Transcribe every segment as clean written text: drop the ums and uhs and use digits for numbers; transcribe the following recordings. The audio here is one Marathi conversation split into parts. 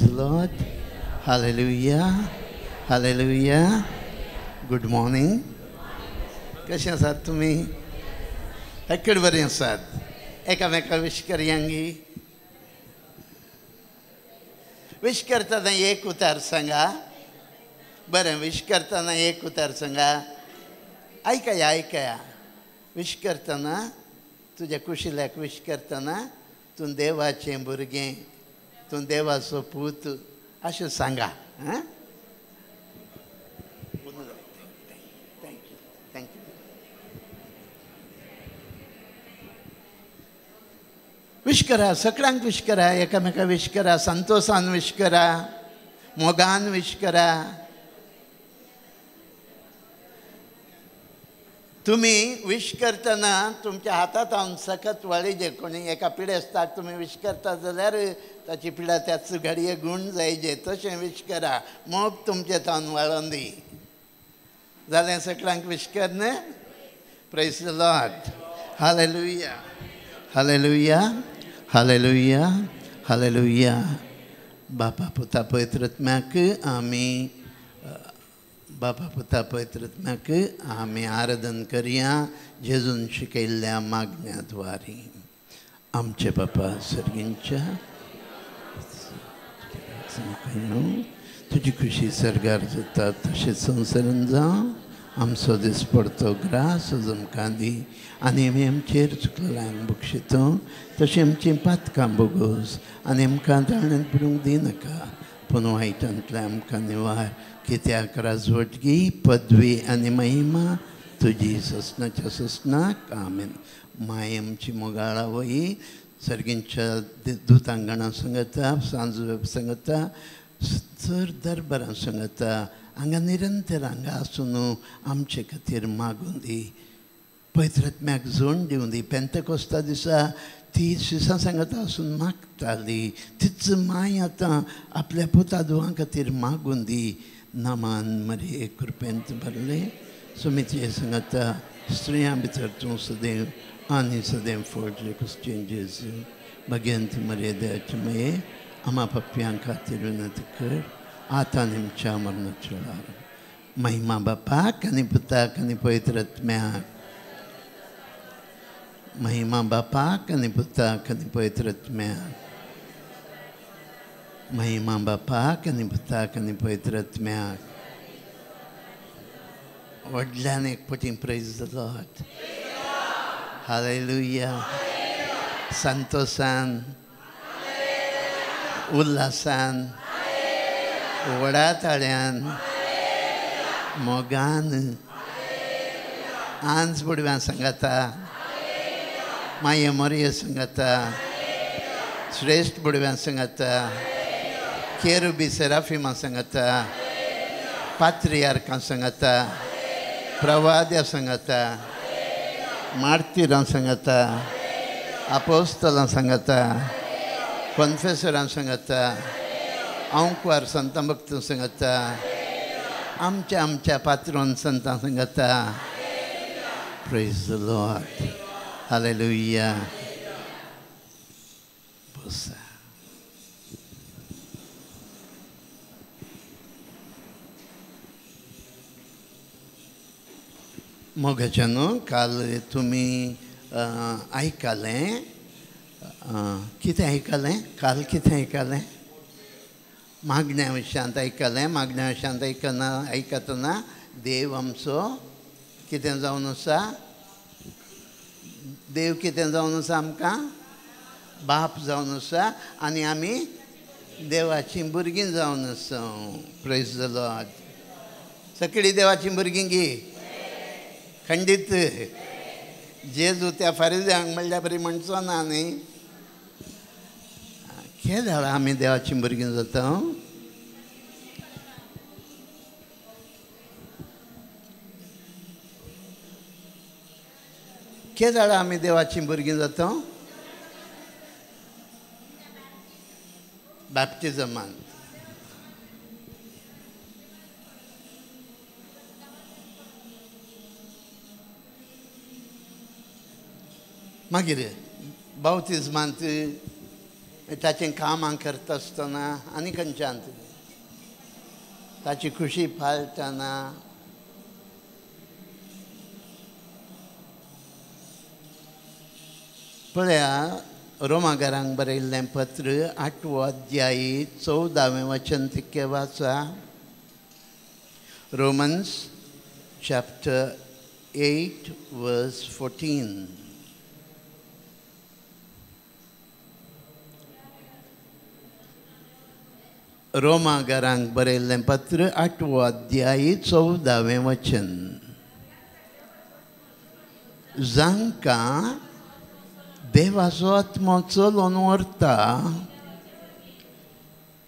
the Lord. Hallelujah. Hallelujah. Good morning. कशें आसात तुमी? एकडे बरें आसात? एकामेका विश करयांगी. विश करतना एक उतार सांगा. बरें, विश करतना एक उतार सांगा. ऐकया. विश करतना तुज्या कुशिल्याक विश करतना तूं देवाचें भुरगें, तूं देवाचो पूत अशें सांगा. विश करा, सगळ्यांक विश करा, एकामेका विश करा, संतोषान विश करा, मोगान विश करा. तुम्ही विश करतना तुमच्या हातात हांव सकत वळीजे. कोणी एका पिडेस्ताक तुम्ही विश करता जाल्यार ताची पिडा त्याच घडये गुण जायजे. तशें विश करा. मोग तुमचे तावन वळोवन दी. जालें सगळ्यांक विश कर न्ही. Praise the lord. Hallelujah. Hallelujah. Hallelujah. Hallelujah. बापा पुता पवित्रात्म्याक आमी बापा पुता पवित्रात्म्याक आमी आराधन करया जेजून शिकयल्ल्या मागण्याद्वारे. आमचे बापा सर्गींच्या तुजी खुशी सर्गार जाता तशें संवसारान जावं. आमचो दिसपडतो ग्रास आमकां दी आनी आमी आमचेर चुकलेल्यांक बक्षितो. तशें आमचीं पातकां बोगोस आनी आमकां जाणेन पडूंक दिनाका, पूण वायटांतल्यान आमकां निवार. कित्याक राजवटगी, पदवी आनी महिमा तुजी ससनाच्या ससनाक. आमेन. माय आमची मोगाळा वही सर्गींच्या दुतांगणां सांगता, सांज सांगता, सर दरबारां सांगता. हांगा निरंतर हांगा आसून आमचे खातीर मागून दी. पवित्रात्म्याक जोड दिवं दी. पेंतेकोस्ता दिसा ती शिसां सांगता आसून मागताली. तीच माय आतां आपल्या पुता दुवां खातीर मागून दी. नामान मरे कृपेंत भरले सुमिते सांगता. स्त्रियां भितर तूं सदैव आनी सदैव फोडले क्रिस्टियन जेजू. भगवंत मरे देवाचे मये आमा पप्प्यां खातीर विनंती कर आतां आमच्या मरणाच्या वेळार. महिमा बापाक आनी पुताक आनी पवित्रात्म्याक. महिमा बापाक आनी पुताक आनी पवित्रात्म्याक. महिमा बापाक आनी पुताक आनी पवित्रात्म्याक. व्हडल्यान एक पटी प्रेज द लॉर्ड. हालेलुया. संतोषान, उल्हासान, वडाताळ्यान, मोगान, आंज बुडव्यां सांगता, माये मोरये सांगता, श्रेष्ठ बुडव्यां सांगता, केरुबी सेराफिमा सांगता, पात्रियार्कां सांगता, प्रवाद्या सांगता, मार्तिरां सांगता, अपोस्तलां सांगता, कॉन्फेसरां सांगता, अंकवार संतां भक्तां सांगता, आमच्या पात्रोन संतां सांगता. Praise the lord. हालेलुया. बसा. मोगाच्यानो काल तुमी आयकलें. कितें आयकलें? काल कितें आयकलें? मागण्या विशयांत आयकलें. मागण्या विशयांत आयकतना देव आमचो कितें जावन आसा? देव कितें जावन आसा? आमकां बाप जावन आसा आनी आमी देवाचीं भुरगीं जावन आसा. Praise the Lord. सगळीं देवाचीं भुरगीं गी. खंडीत. जेजू त्या फारिज्यांक म्हणल्या बरी म्हणचो ना न्ही. कितें जाला आमी देवाचीं भुरगीं जाता? कितें जाला आमी देवाचीं भुरगीं जाता? बॅप्टिजमांत. मागीर बावतिजमांत ताचें कामां करता आसतना आनी खंयच्यान ताची खुशी पाळटना पळया रोमाकारांक बरयल्लें पत्र 8वो अध्याय 14वें वचन तितकें वाचा. Romans chapter 8 verse 14. रोमाकारांक बरयल्लें पत्र 8वो अध्याय 14वें वचन. जांकां देवाचो आत्मो चलोवन व्हरता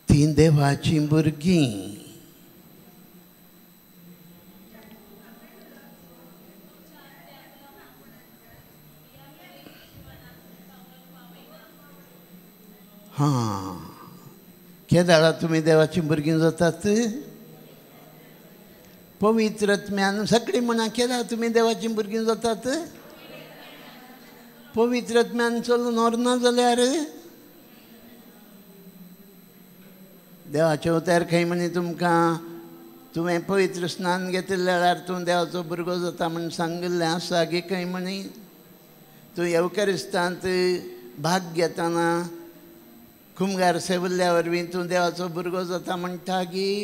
तीं देवाचीं भुरगीं. केदाळा तुमी देवाचीं भुरगीं जातात. पवित्र आत्म्यान सगळीं म्हणा केदाळ तुमी देवाचीं भुरगीं जातात. पवित्र आत्म्यान चलून व्हरना जाल्यार देवाचे उतर खंय म्हणी तुमकां तुवें पवित्र स्नान घेतल्या वेळार तूं देवाचो भुरगो जाता म्हण सांगिल्लें आसा गे खंय म्हणी. तूं एवकारिस्तांत भाग घेतना कुमगार सेवल्ल्या वरवीं तूं देवाचो भुरगो जाता म्हणटा गी.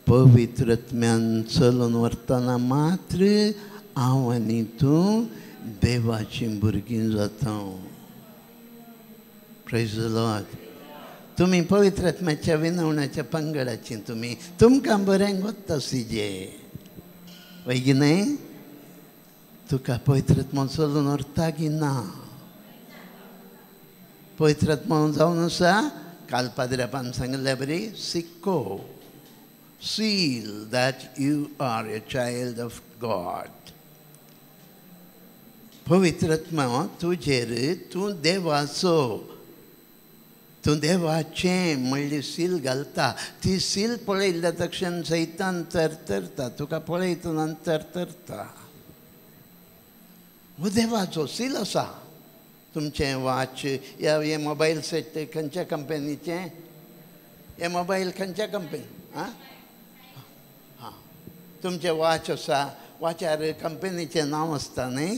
पवित्र आत्म्यान चलून व्हरतना मात्र हांव आनी तूं देवाचीं भुरगीं जाता. Praise the Lord. तुमी पवित्र आत्म्याच्या विनवण्याच्या पंगडाचीं तुमकां बरें वता सिजे वय न्हय. तुका पवित्र आत्मो चलून व्हरता की ना. पवित्र आत्मो जावन आसा. काल पाद्र्यापान सांगिल्लें बरी सिक्को seal that you are a child of God. पवित्र आत्मा तुजेर तूं देवाचें म्हणली सील घालता. ती सील पळयल्या तक्षण सैतान तरतरता. तुका पळयतना तरतरता. हो देवाचो सील आसा. तुमचें वॉच हे मोबायल सेट खंयच्या कंपनीचें. हे मोबायल खंयच्या कंपनी. तुमचें वॉच आसा. वॉचार कंपनीचें नांव आसता न्हय.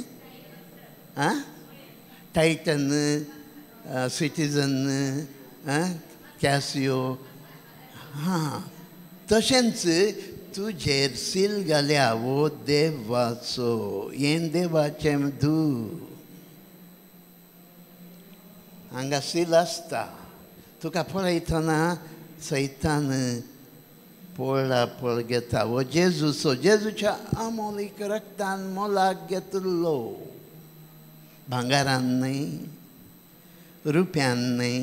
Titan Citizen Casio. तशेंच तुजेर सील घाल्या वो देवाचो. हें देवाचें दूत. हांगा सील आसता. तुका पळयतना सैतान पळला पळ घेता. वो जेजूच्या अमोलीक रक्तान मोलाक घेतलो. भांगारान न्हय रुप्यान न्हय.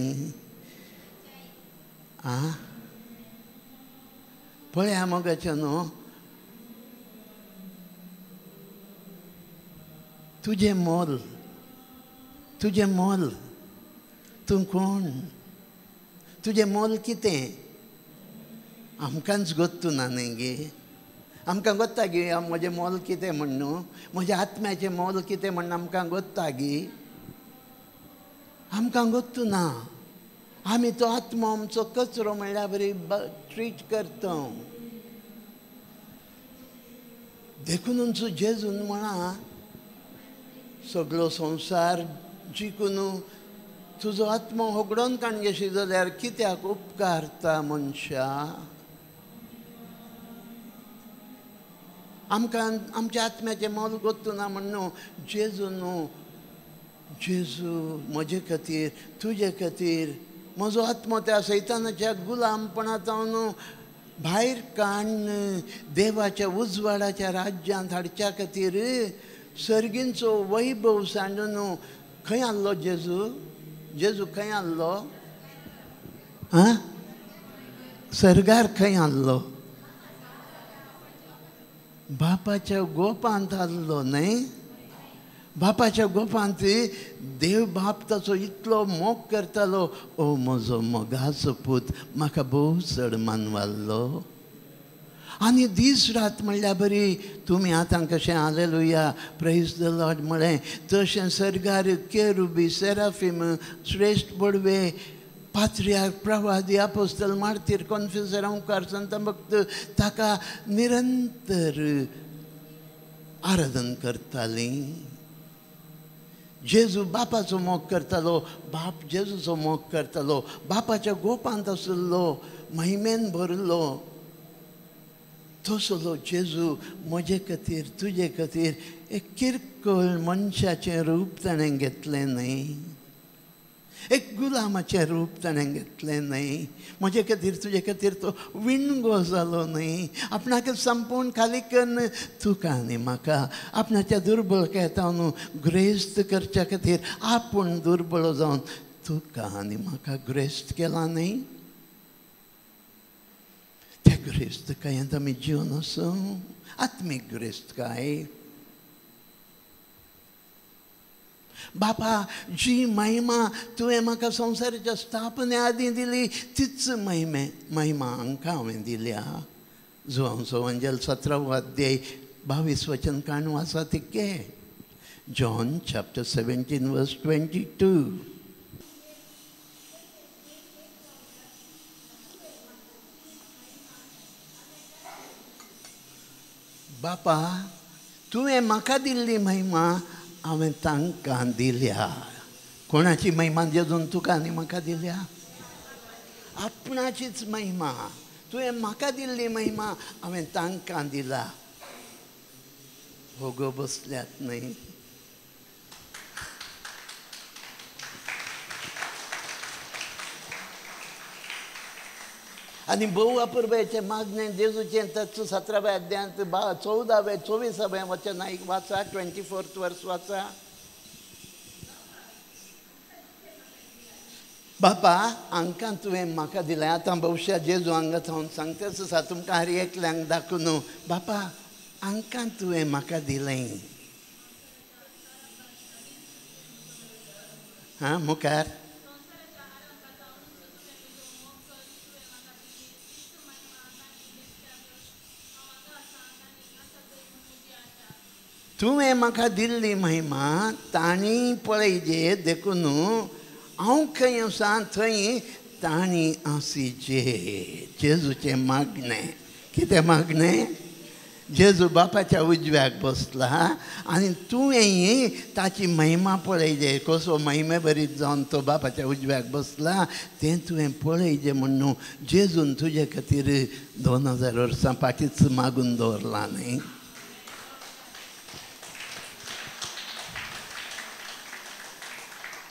पळया मोगाचें न्हू. तुजें मोल तूं कोण. तुजें मोल कितें आमकांच गोत्तू ना न्हय गे. आमकां गोत्ता गे म्हजें मोल कितें म्हण न्हू. म्हज्या आत्म्याचें मोल कितें म्हण आमकां गोत्ता गे. आमकां गोत्तू ना. आमी तो आत्मो आमचो कचरो म्हणल्यार बरी ट्रीट करता. देखूनच जेजून म्हणा सगळो संवसार जिखून तुजो आत्मो होगडोन काणगेशी जाल्यार कित्याक उपकारता मनशा. आमकां आमच्या आत्म्याचें मोल गोत्तू ना म्हण न्हू. जेजू म्हजे खातीर तुजे खातीर म्हजो आत्मो त्या सैतानाच्या गुलामपणांतून भायर काडून देवाच्या उजवाडाच्या राज्यांत हाडच्या खातीर सर्गींचो वैभव सांडून खंय आहलो जेजू खंय आहलो. सर्गार खंय आहलो. बापाच्या गोपांत आहलो न्हय. बापाच्या गोपांत देव बाप ताचो इतलो मोग करतालो. ओ म्हजो मोगाचो पूत म्हाका भोव चड मानवालो. आनी दीस रात म्हणल्यार बरी तुमी आतां कशें हालेलुया प्रेज द लॉर्ड म्हळें तशें सर्गार केरुबी सेराफीम श्रेश्ठ बडवे पात्रियार्क प्रवादी अपोस्तल मार्तीर कॉन्फिसर ओंकार संत भक्त ताका निरंतर आराधन करतालीं. जेजू बापाचो मोग करतालो, बाप जेजूचो मोग करतालो, बापाच्या गोपांत आशिल्लो, महिमेन भरलो. तसलो जेजू म्हजे खातीर तुजे खातीर एक किरकोळ मनशाचें रूप ताणें घेतलें न्हय, एक गुलामाचें रूप ताणें घेतलें न्हय. म्हजे खातीर तुजे खातीर तो विणगो जालो न्हय. आपणाक संपूर्ण खाली करून तुका आनी म्हाका आपणाच्या दुर्बळकायेतावन ग्रेस्त करच्या खातीर आपूण दुर्बळ जावन तुका आनी म्हाका ग्रेस्त केला न्हय. त्या ग्रेस्तकायेंत आमी जिवन आसूं, आत्मीक ग्रेस्तकाय. बापा जी महिमा तुवें म्हाका संवसाराच्या स्थापने आदीं दिली तीच महिमा हांकां हांवें दिल्या. जोहांचो अंजल 17 अध्याय 22 वचन काणू आसा ती के जॉन चॅप्टर 17 वर्स 22. बापा तुवें म्हाका दिल्ली महिमा हांवें तांकां दिल्या. कोणाची महिमा जेजून तुका आनी म्हाका दिल्या? आपणाचीच महिमा. तुवें म्हाका दिल्ली महिमा हांवें तांकां दिला. भोगो बसल्यात न्हय. आनी भोव अपुर्बायेचे मागणें जेजूचें 17व्या अध्यायांत 14वें 24वें वचन वाचा, 24th वर्स वाचा. बापा हांकां तुवें म्हाका दिलें. आतां भविश्या जेजू हांगा थावन सांगताच आसा तुमकां हर एकल्यांक दाखोवन, बापा हांकां तुवें म्हाका दिलें. हां मुखार तुवें म्हाका दिल्ली महिमा तांणी पळयजे देखून हांव खंय आसां थंय तांणी आसिजे. जेजूचें मागणें. कितें मागणें? जेजू बापाच्या उजव्याक बसला आनी तुवें ताची महिमा पळयजे. कसो महिमे बरीत जावन तो बापाच्या उजव्याक बसला तें तुवें पळयजें म्हणून जेजून तुजे खातीर 2000 वर्सां फाटींच मागून दवरलां न्हय.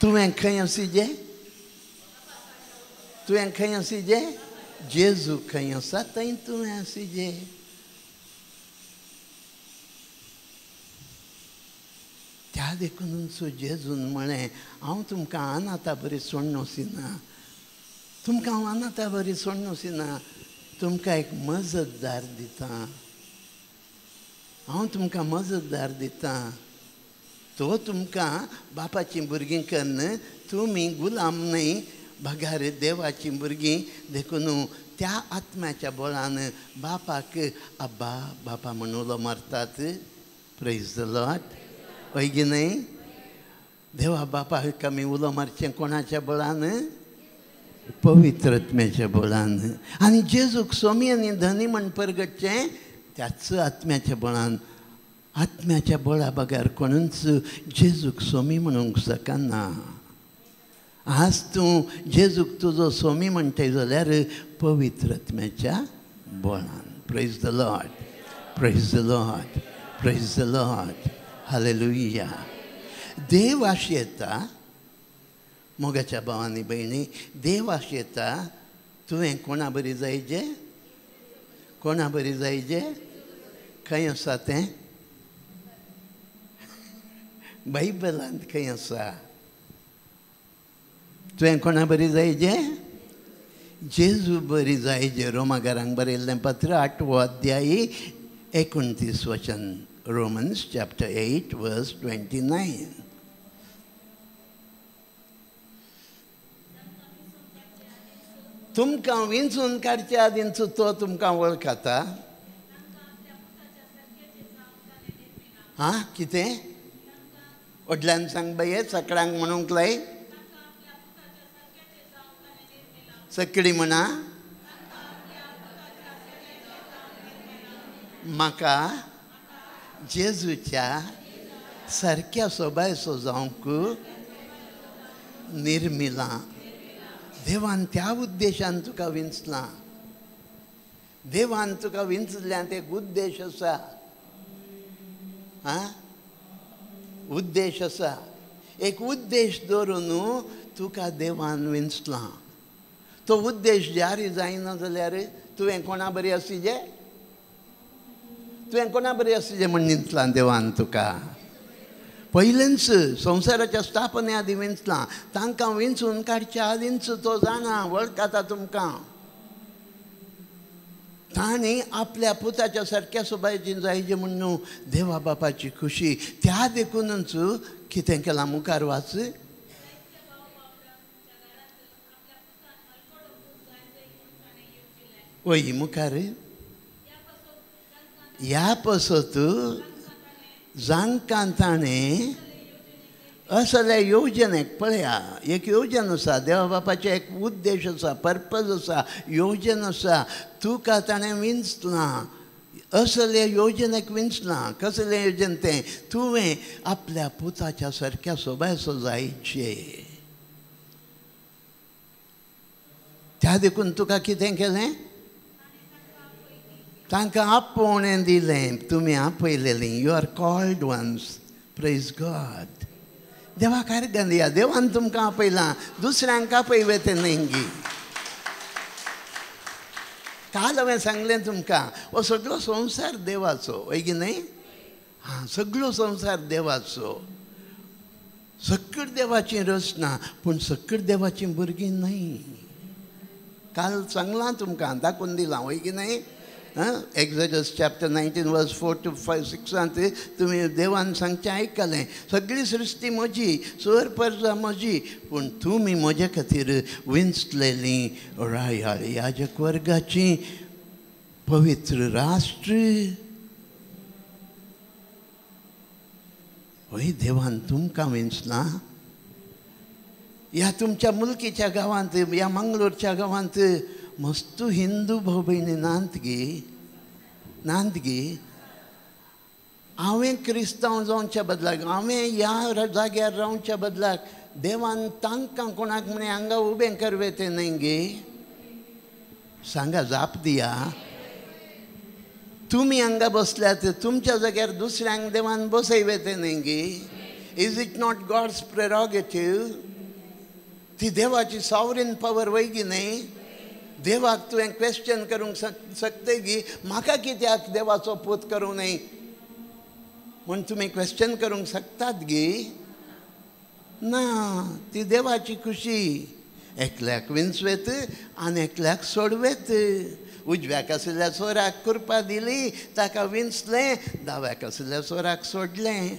तुवें खंय आसिजे? तुवें खंय आसिजे? जेजू खंय आसा थंय तुवें आसिजे. त्या देखून जेजून म्हळें हांव तुमकां अनाथा बरी सोडून वसिना. तुमकां हांव अनाथा बरी सोडून वसिना. तुमकां एक मजतदार दितां. हांव तुमकां मजतदार दितां. तो तुमकां बापाची भुरगीं कन्न तुमी गुलाम न्हय, भगार देवाची भुरगीं देखून त्या आत्म्याच्या बळान बापाक अब्बा बापा म्हणून उलो मारतात. Praise the Lord. हय गी न्हय? देवा बापाक आमी उलो मारचें कोणाच्या बळान? पवित्र आत्म्याच्या बळान. आनी जेजूक सोमी आनी धनी म्हण परगटचें त्याच आत्म्याच्या बळान. आत्म्याच्या बळा बगार कोणूच जेजूक सोमी म्हणूंक शकना. आज तूं जेजूक तुजो सोमी म्हणटाय जाल्यार पवित्र आत्म्याच्या बळान. Praise the lord. Praise the lord. Praise the lord. Hallelujah. देव आशेता मोगाच्या भावांनी भयणी, देव आशेता तुवें कोणा बरी जायजे? कोणा बरी जायजे? खंय आसा तें? बायबलांत खंय आसा? तुवें कोणा बरी जायजे? जेजू बरी जायजे. रोमाकारांक बरयल्लें पत्र 8 अध्याय 29 वचन. Romans chapter 8 verse 29. तुमकां विंचून काडच्या आदींचो तो तुमकां वळखता. हां कितें व्हडल्यान सांग बाये सकाळांक म्हणूंक लाय सकडी म्हणा म्हाका जेजूच्या सारक्या सोबायचो जावंक निर्मिलां. देवान त्या उद्देशान तुका विंचलां. देवान तुका विंचल्यात एक उद्देश आसा. हां उद्देश आसा. एक उद्देश दवरून तुका देवान विंचलां. तो उद्देश जारी जायना जाल्यार तुवें कोणा बरी आसचें तुवें कोणा बरी आसचें म्हण विंचलां देवान तुका. पयलेंच संवसाराच्या स्थापने आदी विंचलां. तांकां विंचून काडच्या आदींच तो जाणा वळखता तुमकां. तांणी आपल्या पुताच्या सारक्या सोबायची जायचे म्हणून देवा बापाची खुशी त्या देखूनच कितें केलां मुखार वाच. वय मुखार ह्या पसत जांकां ताणें असले येवजणेक पळया एक येवजण आसा. देवा बापाचें एक उद्देश आसा पर्पज आसा येवजण आसा. तुका ताणें विंचलां. असले येवजणेक विंचलां. कसलें येवजण तें तुवें आपल्या पुताच्या सारक्या सोबायचो जायचें. त्या देखून तुका कितें केलें तांकां आपोवणें दिलें. तुमी आपयलेलीं. You are called ones. Praise God. देवाक आर्गां दिया. देवान तुमकां आपयलां. दुसऱ्यांक आपयवे तें न्ही. काल हांवें सांगलें तुमकां हो सगळो संवसार देवाचो वय की न्ही. हां सगळो संवसार देवाचो. सकट देवाची रचना पूण सकट देवाची भुरगीं न्हय. काल सांगलां तुमकां दाखोवन दिलां वय की न्ही. Exodus chapter 19 verse 4 to 6 तुमी देवान सांगचें आयकलें. सगळी सृश्टी म्हजी सर पर्जा म्हजी पूण तुमी म्हजे खातीर विंचलेलीं रायाळ याजक वर्गाची पवित्र राष्ट्र. वय देवान तुमकां विंचलां. ह्या तुमच्या मुल्कीच्या गांवांत ह्या मंगळूरच्या गांवांत मस्त हिंदू भाव भयणी नात गे. हांवें क्रिस्तांव जावच्या बदलाक हांवें ह्या जाग्यार रावच्या बदलाक देवान तांकां कोणाक म्हणे हांगा उबें करवे तें न्हय गे. सांगा जाप दिया. तुमी हांगा बसल्यात तुमच्या जाग्यार दुसऱ्यांक देवान बसयवे तें न्हय गे. Is it not God's prerogative. ती देवाची सॉवरीन पावर वय की न्ही. देवाक तुवें क्वेश्चन करूंक शकते की म्हाका कित्याक देवाचो पूत करूं न्हय म्हण तुमी क्वेश्चन करूंक शकतात गे. ना ती देवाची खुशी. एकल्याक विंचवेत आनी एकल्याक सोडवेत. उजव्याक आशिल्ल्या सोराक कृपा दिली ताका विंचलें. दाव्याक आशिल्ल्या सोराक सोडलें.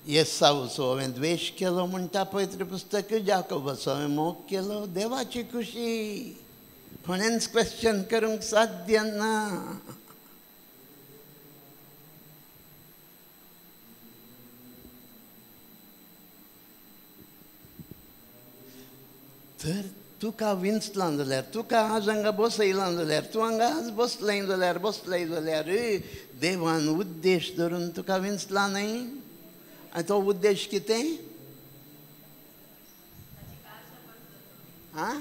येसावाचो हांवें द्वेश केलो म्हणटा पवित्र पुस्तक. जाकोबाचो हांवें मोग केलो. देवाची खुशी. कोणेंच क्वेश्चन करूंक साध्य ना. तर तुका विंचलां जाल्यार तुका आज हांगा बसयलां जाल्यार तूं हांगा आज बसलें जाल्यार देवान उद्देश धरून तुका विंचलां न्हय. आनी तो उद्देश कितें. हां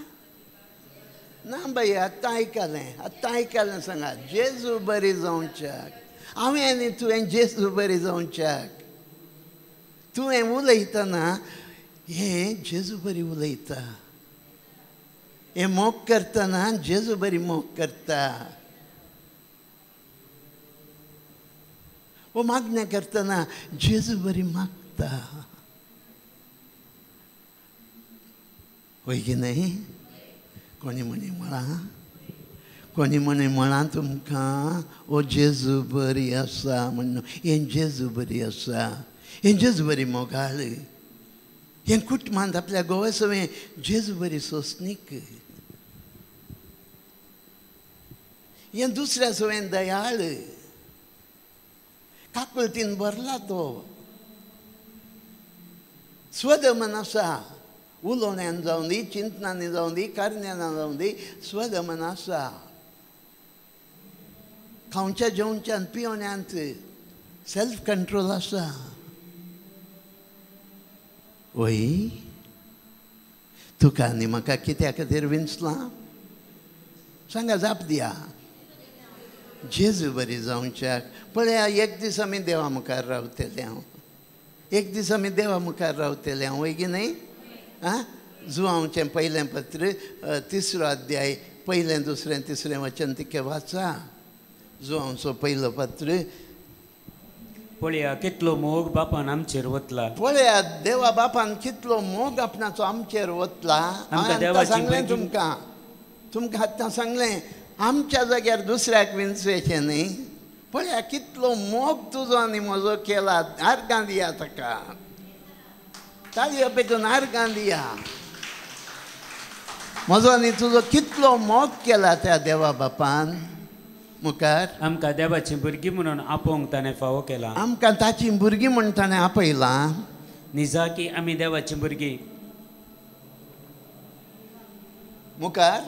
ना बाई आतां आयकलें सांगात. जेजू बरी जावच्याक. हांवें आनी तुवें जेजू बरी जावच्याक. तुवें उलयतना हें जेजू बरी उलयता. हें मोग करतना जेजू बरी मोग करता. वो मागण्या करतना जेजू बरी मागता. वय की न्ही. कोणी म्हळां तुमकां ओ जेजू बरी आसा म्हणून. हें जेजू बरी आसा. हें जेजू बरी मोगाळ. हे कुटुंबांत आपल्या गोवा सवय जेजू बरी सोसनीक हे दुसऱ्या सवयेन दयाळ काकुळतीन भरला तो स्वदमन आसा उलोवण्यान जावं दी चिंतनांनी जावं दी कारण्यान जावं दी स्वदमन आसा खावच्या जेवच्यान पिवण्यांत सेल्फ कंट्रोल आसा वय तुका आनी म्हाका कित्या खातीर विंचलां सांगा जाप दिया जेजू बरी जावच्याक पळया एक दीस आमी देवा मुखार रावतले हांव एक दीस आमी देवा मुखार रावतले हांव वय की न्ही आं जुआंवचें पयलें पत्र 3रो अध्याय पयलें दुसरें तिसरें वचन तिके वाचा जुआंवचो पयलो पत्र पळया कितलो मोग बापान आमचेर वतला पळया देवा बापान कितलो मोग आपणाचो आमचेर वतला सांगलें तुमकां आतां सांगलें आमच्या जाग्यार दुसऱ्याक विंचवेचें न्ही पळया कितलो मोग तुजो आनी म्हजो केला आर्गां दिया ताका ताळयो पेटून आर्गां दिया म्हजो आनी तुजो कितलो मोग केला त्या देवा बापान मुखार आमकां देवाची भुरगीं म्हणून आपोवंक ताणें फावो केला आमकां ताची भुरगीं म्हूण ताणें आपयलां निजा की आमी देवाची भुरगीं मुखार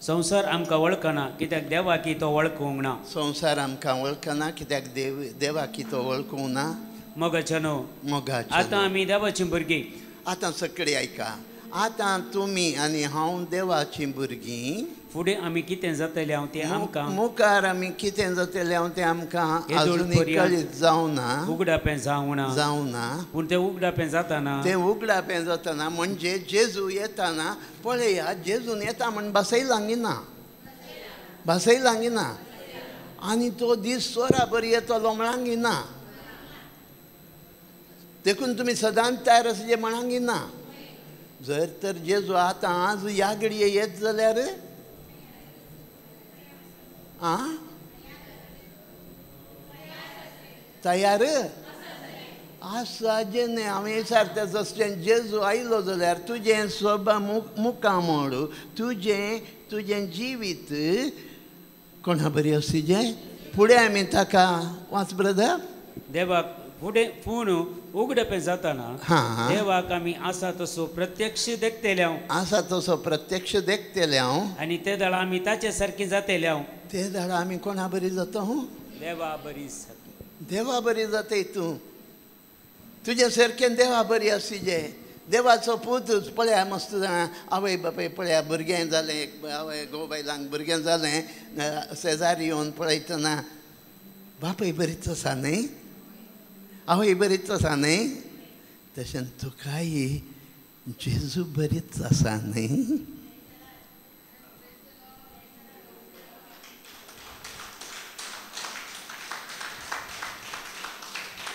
संवसार आमकां वळखना कित्याक देवाकी तो वळखूंक ना संवसार आमकां वळखना कित्याक देवाकी तो वळखूंक ना मोगाचनो मोगाचनो आतां आमी देवाची भुरगीं आतां सगळीं आयका आतां तुमी आनी हांव देवाचीं भुरगीं फुडें आमी कितें जातलें हांव तें आमकां मुखार आमी कितें जातलें हांव तें आमकां अजुनूय कळीत जावना उगडापें जावना पूण तें उगडापें जाताना तें उगडापें जातना म्हणजे जेजू येताना पळया जेजून येता म्हण बसयलांगिना बसयलांगिना आनी तो दीस सोरा बरी येतलो म्हणांगिना देखून तुमी सदांच तयार आसचे म्हणांगिना जर तर जेजू आतां आज ह्या घडये येत जाल्यार आं तयार आसा जेन्ना हांवें विचारता तशें जेजू आयलो जाल्यार तुजें स्वभा मुखामळ तुजें जिवीत कोणा बरी आसचें फुडें आमी ताका वाच ब्रदर देवाक फुडें पूण उगडपें जाताना देवाक आमी आसा तसो प्रत्यक्ष देखतेले हांव आसा तसो प्रत्यक्ष देखतेले हांव आनी ते दाडा आमी ताचे सारकी जातेले हांव ते दाडा आमी कोणा बरी जाता देवा बरी देवा बरी जाताय तूं तुजे सारकें देवा बरी आसचे देवाचो पूत पळया मस्त आवय बापाय पळया भुरगें जालें आवय घोव बायलांक भुरगें जालें शेजारी येवन पळयतना बापाय बरीच आसा न्ही आवय बरीच आसा न्ही तशें तुकाय जेजू बरीच आसा न्ही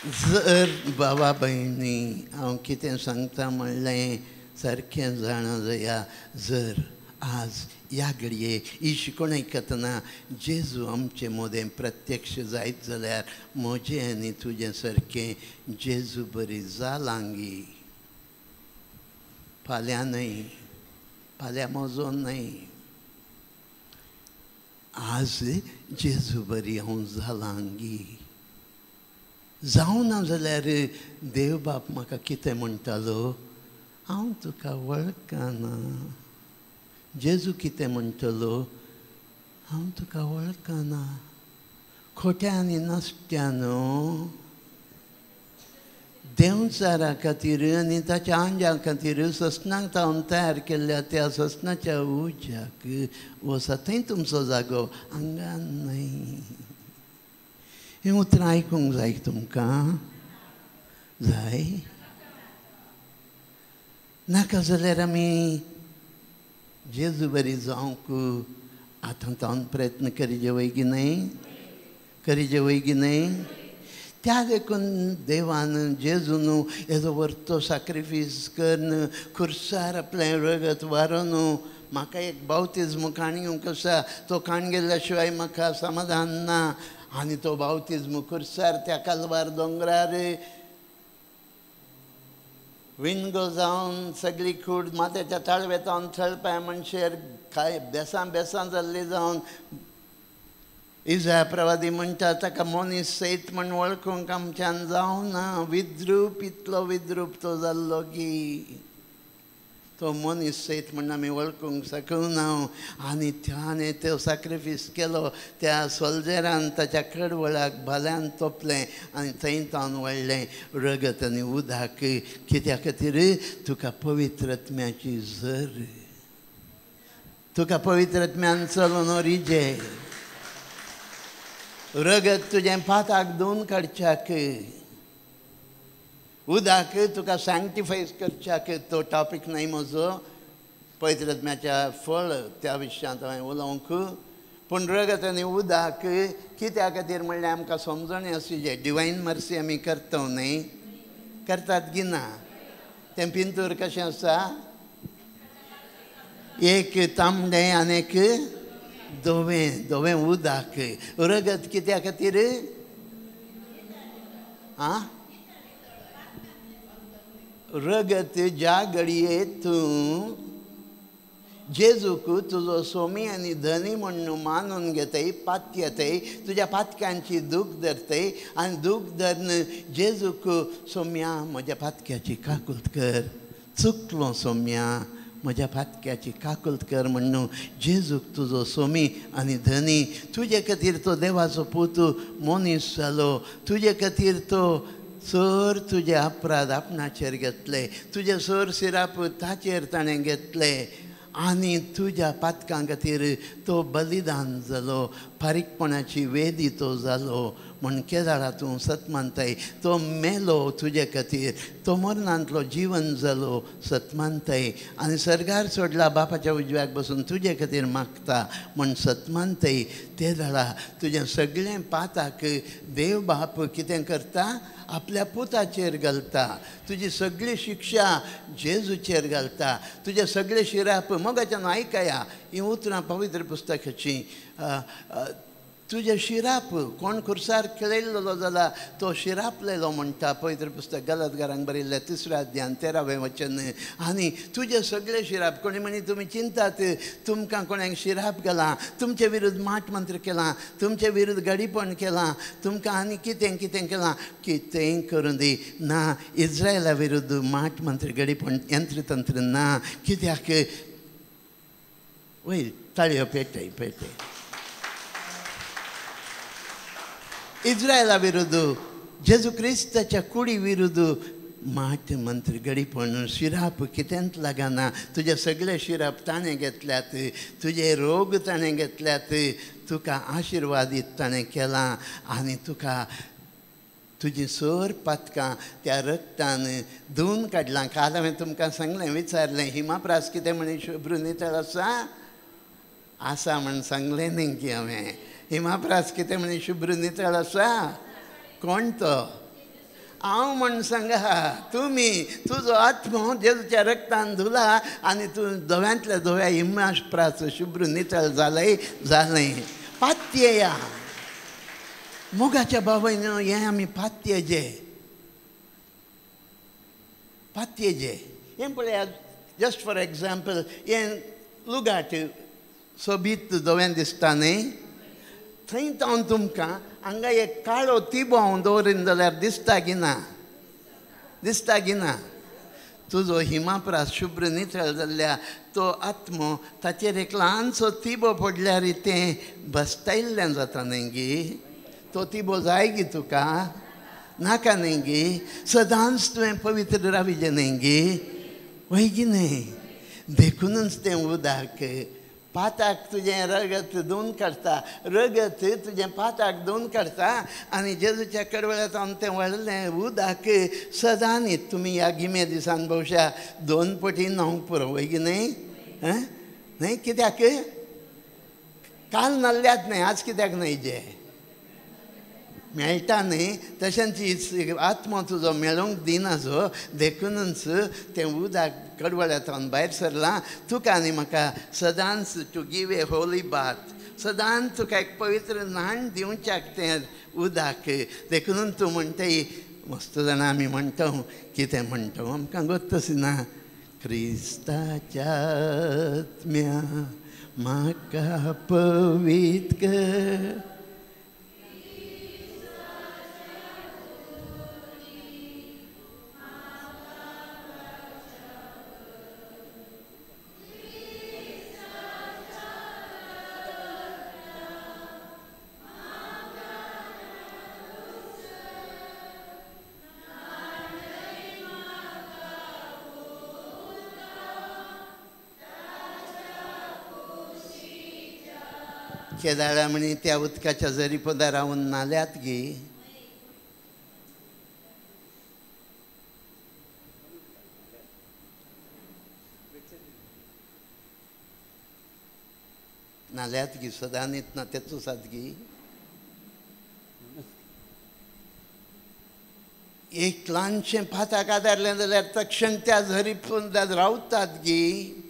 जर बाबा भयणी हांव कितें सांगता म्हणलें सारकें जाणा जाया जर आज ह्या घडये ही शिकवण आयकतना जेजू आमचें मोदें प्रत्यक्ष जायत जाल्यार म्हजें आनी तुजें सारकें जेजू बरी जालांगी फाल्यां न्हय फाल्यां म्हजो न्हय आज जेजू बरी हांव जालांगी जावं ना जाल्यार देव बाप म्हाका कितें म्हणटालो हांव तुका वळखना जेजू कितें म्हणटलो हांव तुका वळखना खोट्या आनी नासत्या न्हू देंवचारा खातीर आनी ताच्या आंजा खातीर ससनाक तावन तयार केल्ल्या त्या ससनाच्या उज्याक वसा थंय तुमचो जागो आंगान न्हय हें उतरां आयकूंक जाय तुमकां जाय नाका जाल्यार आमी जेजू बरी जावंक आतां तावन प्रयत्न करीजे वय की न्हय करीजे वय की न्हय त्या देखून देवान जेजून हेजो वर्तो सॅक्रिफीस करन खुर्सार आपलें रगत वारून म्हाका एक बावतिजम काणयूंक आसा तो काण गेल्ल्या शिवाय म्हाका समाधान ना आनी तो बावतिजम खुर्सार त्या कालवार दोंगरार विणगो जावन सगळी कूड माथ्याच्या ताळवेतावन थळपाय मनशेर काय बेसां जाल्ली जावन इस्रायल प्रवादी म्हणटा ताका मनीस सैत म्हण वळखूंक आमच्यान जावना. विद्रूप इतलो विद्रूप तो जाल्लो की तो मनीस सैत म्हण आमी वळखूंक शकना. आनी त्याने तो सॅक्रिफीस केलो. त्या सोल्जरान ताच्या कडवळाक भाल्यान तोपलें आनी थंय तावन वळ्ळें रगत आनी उदक. कित्या खातीर? तुका पवित्र आत्म्याची झर. तुका पवित्र आत्म्यान चलोवन रिजे. रगत तुजें पाताक धुवन काडच्याक. उदक तुका सॅंक्टिफाय करच्याक. तो टॉपीक न्हय म्हजो. पवित्र आत्म्याच्या फळ त्या विशयांत हांवें उलोवंक. पूण रगत आनी उदक कित्या खातीर म्हणल्यार आमकां समजणी अशी जे डिवायन मर्सी आमी करता न्हय, करतात की ना? तें पिंतूर कशें आसा? एक तांबडें आनी एक धवें उदक. रगत कित्या खातीर? आं? रगत ज्या घडये तूं जेजूक तुजो सोमी आनी धनी म्हणून मानून घेतय, पातयतय, तुज्या पातक्यांची दूख धरतय आनी दूख धरून जेजूक सोम्या म्हज्या पातक्याची काकुळट कर. चुकलो सोम्या, म्हज्या पातक्याची काकुळट कर म्हणून जेजूक तुजो सोमी आनी धनी. तुजे खातीर तो देवाचो पूत मनीस जालो. तुजे खातीर तो सर तुजे अपराध आपणाचेर घेतले. तुजे सर सिराप ताचेर ताणें घेतले आनी तुज्या पातकां खातीर तो बलिदान जालो. फारीकपणाची वेदी तो जालो. म्हण केदारा तूं सत मानताय. तो मेलो तुजे खातीर. तो मरणांतलो जीवन जालो सत मानताय. आनी सर्गार सोडला बापाच्या उजव्याक बसून तुजे खातीर मागता म्हण सत मानताय. ते जाणा तुजें सगळें पाताक देव बाप कितें करता? आपल्या पुताचेर घालता. तुजी सगळी शिक्षा जेजूचेर घालता. तुजे सगळे शिराप मोगाच्यान आयकया ही उतरां पवित्र पुस्तकाची. तुजे शिराप कोण खुर्सार खेळिल्लो जाल्यार तो शिरापलेलो म्हणटा पवित्र पुस्तक गलतकारांक बरयल्लें 3 अध्याय 13वें वचन. आनी तुजे सगळे शिराप कोणी म्हणी तुमी चिंतात तुमकां कोणाक शिराप घाला, तुमचे विरुद्ध माट मंत्र केलां, तुमचे विरुद्ध गडीपण केलां, तुमकां आनी कितें कितें केलां. कितेंय करूं दी ना. इस्रायला विरुद्ध माट मंत्र गडीपण यंत्रतंत्र ना. कित्याक वय ताळयो पेटय पेटय. इस्रायला विरुद्ध जेजू क्रिस्ताच्या कुडी विरुद्ध माट मंत्र गडीपण शिराप कितेंच लागना. तुजे सगळे शिराप ताणें घेतल्यात. तुजे रोग ताणें घेतल्यात. तुका आशिर्वादीत ताणें केलां आनी तुका तुजी सर पातकां त्या रक्तान धुवन काडलां. काल हांवें तुमकां सांगलें, विचारलें हिमाप्रास कितें म्हणी शुभ्र नितळ आसा? आसा म्हण सांगलें न्ही की हांवें. हिमाप्रास कितें म्हणी शुभ्र नितळ आसा? कोण तो? हांव म्हण सांगा. तुमी तुजो आत्मो जेजूच्या रक्तान धुला आनी तूं धव्यांतल्या धव्या हिमाप्रास शुभ्र नितळ जालें. पात्यया मोगाच्या बाबायन हें आमी पात्यजे हें पळयात. जस्ट फॉर एग्जाम्पल हें लुगाट सोबीत धव्यान दिसता न्ही. थंय तावन तुमकां हांगा एक काळो तिबो हांव दवरीन जाल्यार दिसता की ना? दिसता की ना? तुजो हिमाप्रास शुभ्र नितळ जाल्ल्या तो आत्मो ताचेर एक ल्हानसो तिबो पडल्यार तें बसतायिल्लें जाता न्ही गी. तो तिबो जाय गी तुका? नाका न्ही गी. सदांच तुवें पवित्र राविचें न्ही गी. वय की न्ही? देखूनच तें उदक पाताक तुजें रगत धुवन काडटा. रगत तुजें पाताक धुवन काडटा आनी जेजूच्या कडवळ्यांत तें व्हडलें उदक सदां न्ही. तुमी ह्या गिमे दिसान भोवशा 2 पटी न्हावंक पुरो. वय की न्ही? न्ही कित्याक? काल नाल्ल्यात न्ही, आज कित्याक न्हय जे मेळटा न्ही. तशेंच आत्मो तुजो मेळोंक दिना जो. देखूनच तें उदक कडवळ्यांतल्यान भायर सरलां. तुका आनी म्हाका सदांच to give a holy bath. सदांच तुका एक पवित्र न्हाण दिवच्याक तें उदक. देखून तूं म्हणटाय मस्त जाण आमी म्हणटा कितें म्हणटा आमकां गोत्तच ना. क्रिस्ताच्या आत्म्या म्हाका पवित्र कर. केदाळा म्हणी त्या उदकाच्या जरी पदा रावून नाल्यात गे. नाल्यात गी सदां न्हिदना तेचो साद गी. एक ल्हानशें फाताक आदारलें जाल्यार तक्षण त्या झरी रावतात गी.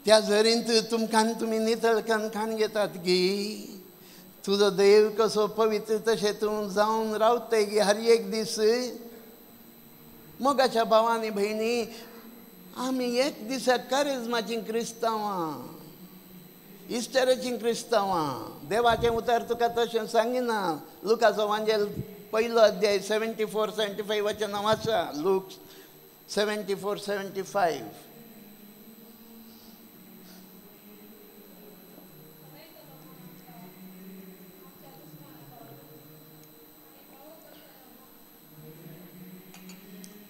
त्या झरींत तुमी नितळ कणखान घेतात गी. तुजो देव कसो पवित्र तशें तूं जावन रावताय गी हर एक दीस. मोगाच्या भावांनी भयणी आमी एक दिसाक कारिज्माचीं क्रिस्तांवां, इस्टराचीं क्रिस्तांवां. देवाचें उतर तुका तशें सांगिना. लुकाचो वांजेल 1 अध्याय 74-75 वचनां वाचा. लूक 74-75.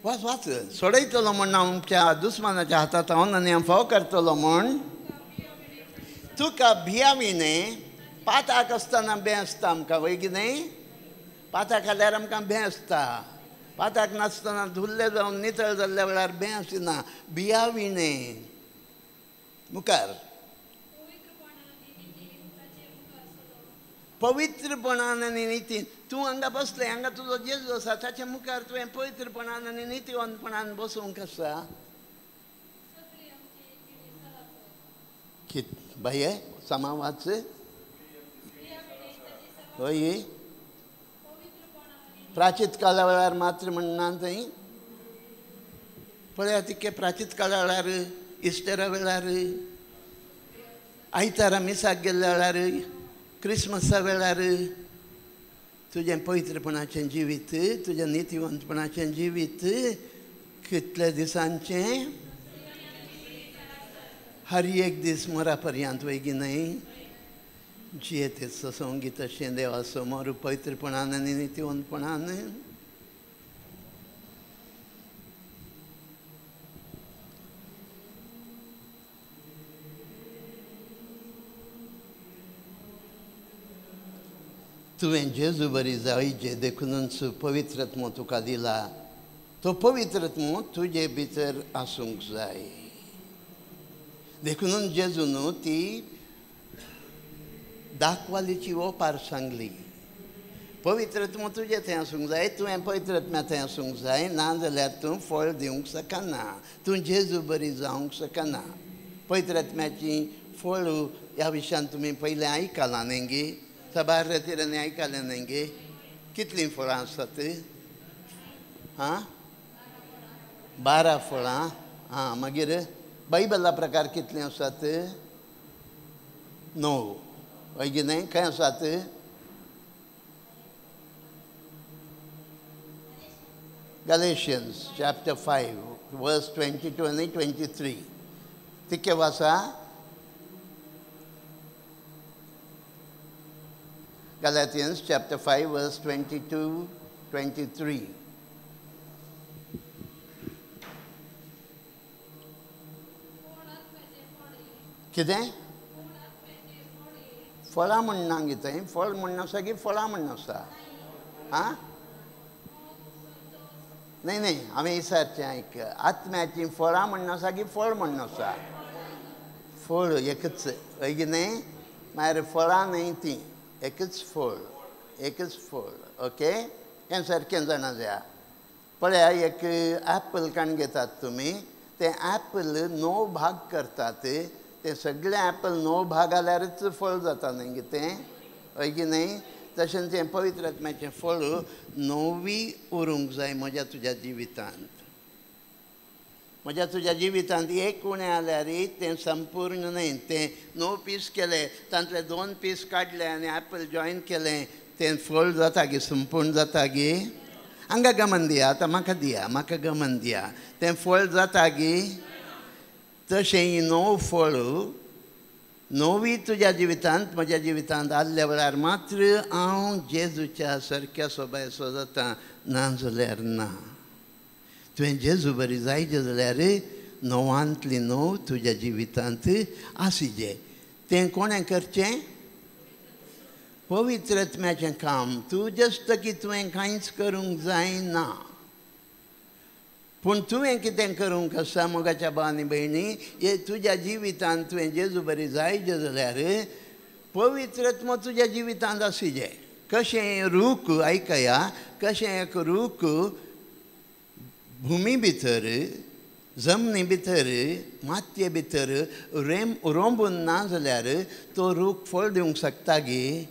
वाच वाच. सोडयतलो म्हण आमच्या दुस्मानाच्या हातांत हांव आनी हांव फाव करतलो म्हण. तुका भियाविने पाताक आसतना भेसता आमकां वय कितें. पाताक आल्यार आमकां भेसता. पाताक नासतना धुल्ले जावन नितळ जाल्ल्या वेळार भेसिना. भियाविने मुखार पवित्रपणान आनी नितीन. तूं हांगा बसलें, हांगा तुजो जेजू आसा, ताच्या मुखार तुवें पवित्रपणान आनी नितीवंतपणान बसूंक आसा. कित बाये समावाच हय. प्राचीत काळा वेळार मात्र म्हणना थंय. पळया तिके प्राचीत काळा वेळार, इस्टरा वेळार, आयतारा मिसाक गेल्ल्या वेळार, क्रिस्मसा वेळार तुजें पवित्रपणाचें जिवीत, तुजें नितीवंतपणाचें जिवीत कितल्या दिसांचें. हर एक दीस मरा पर्यंत वयगी न्हय. जियेते संगीत अशें देवा समोर पवित्रपणान आनी नितीवंतपणान. तुवें जेजू बरी जायचे देखूनच पवित्रत्व तुका दिला. तो पवित्रत्व तुजे भितर आसूंक जाय. देखून जेजून ती दाखवालीची ओपार सांगली. पवित्रत्व तुजें थंय आसूंक जाय. तुवें पवित्रत्म्या थंय आसूंक जाय. ना जाल्यार तूं फळ दिवंक शकना. तूं जेजू बरी जावंक शकना. पवित्रत्म्याची फळ ह्या विशयान तुमी पयलें आयकलां न्ही गे. सबार रेतीरांनी आयकलें न्ही गे. कितलीं फळां आसात? 12 फळां. मागीर बायबला प्रकार कितलीं आसात? 9. हय की न्हय. खंय आसात? Galatians chapter 5 verse 22 and 23. तिके वाचा. Galatians chapter 5 verse 22-23. कितें? फळां म्हणना गे थंय. फळ म्हणना आसा की फळां म्हणना आसा? नाही नाही, हांवें विचारचें आयक. आत्म्याची फळां म्हणना आसा की फळ म्हणना आसा? फळ एकच. हय की न्हय. म्हळ्यार फळां न्हय तीं. एकच फळ. एकच फळ. ओके. हें सारकें जाणा जाय. पळया, एक ॲपल काण घेतात तुमी. ते ॲपल 9 भाग करतात. ते सगळे ॲपल 9 भाग जाल्यारच फळ जाता न्ही गे तें. हय की न्हय. तशेंच हें पवित्र आत्म्याचें फळ नवी उरूंक जाय म्हज्या तुज्या जिवितांत. म्हज्या तुज्या जिवितांत एक उणें जाल्यार तें संपूर्ण न्हय. तें 9 पीस केले, तांतले 2 पीस काडले आनी ॲपल जॉयन केलें, तें फळ जाता गे, संपूर्ण जाता गे. हांगा गमन दिया, आतां म्हाका गमन दिया. तें फळ जाता गे. तशें ही 9 फळ नवी तुज्या जिवितांत म्हज्या जिवितांत आसल्या वेळार मात्र हांव जेजूच्या सारक्या सोबायचो जाता, ना जाल्यार ना. तुवें जेजू बरी जायचे जाल्यार 9तली 9 तुज्या जिवितांत आसिजे. तें कोणें करचें? पवित्र आत्म्याचें काम. तूं जस्त की तुवें कांयच करूंक जायना, पूण तुवें कितें करूंक आसा मोगाच्या भाव आनी भयणी, हे तुज्या जिवितांत तुवें जेजू बरी जायचे जाल्यार पवित्र आत्मो तुज्या जिवितांत आसिजे. कशें रूख आयकया, कशें एक रूख भुमी भितर, जमनी भितर, मातये भितर रोंबून ना जाल्यार तो रूख फळ दिवंक शकता गे.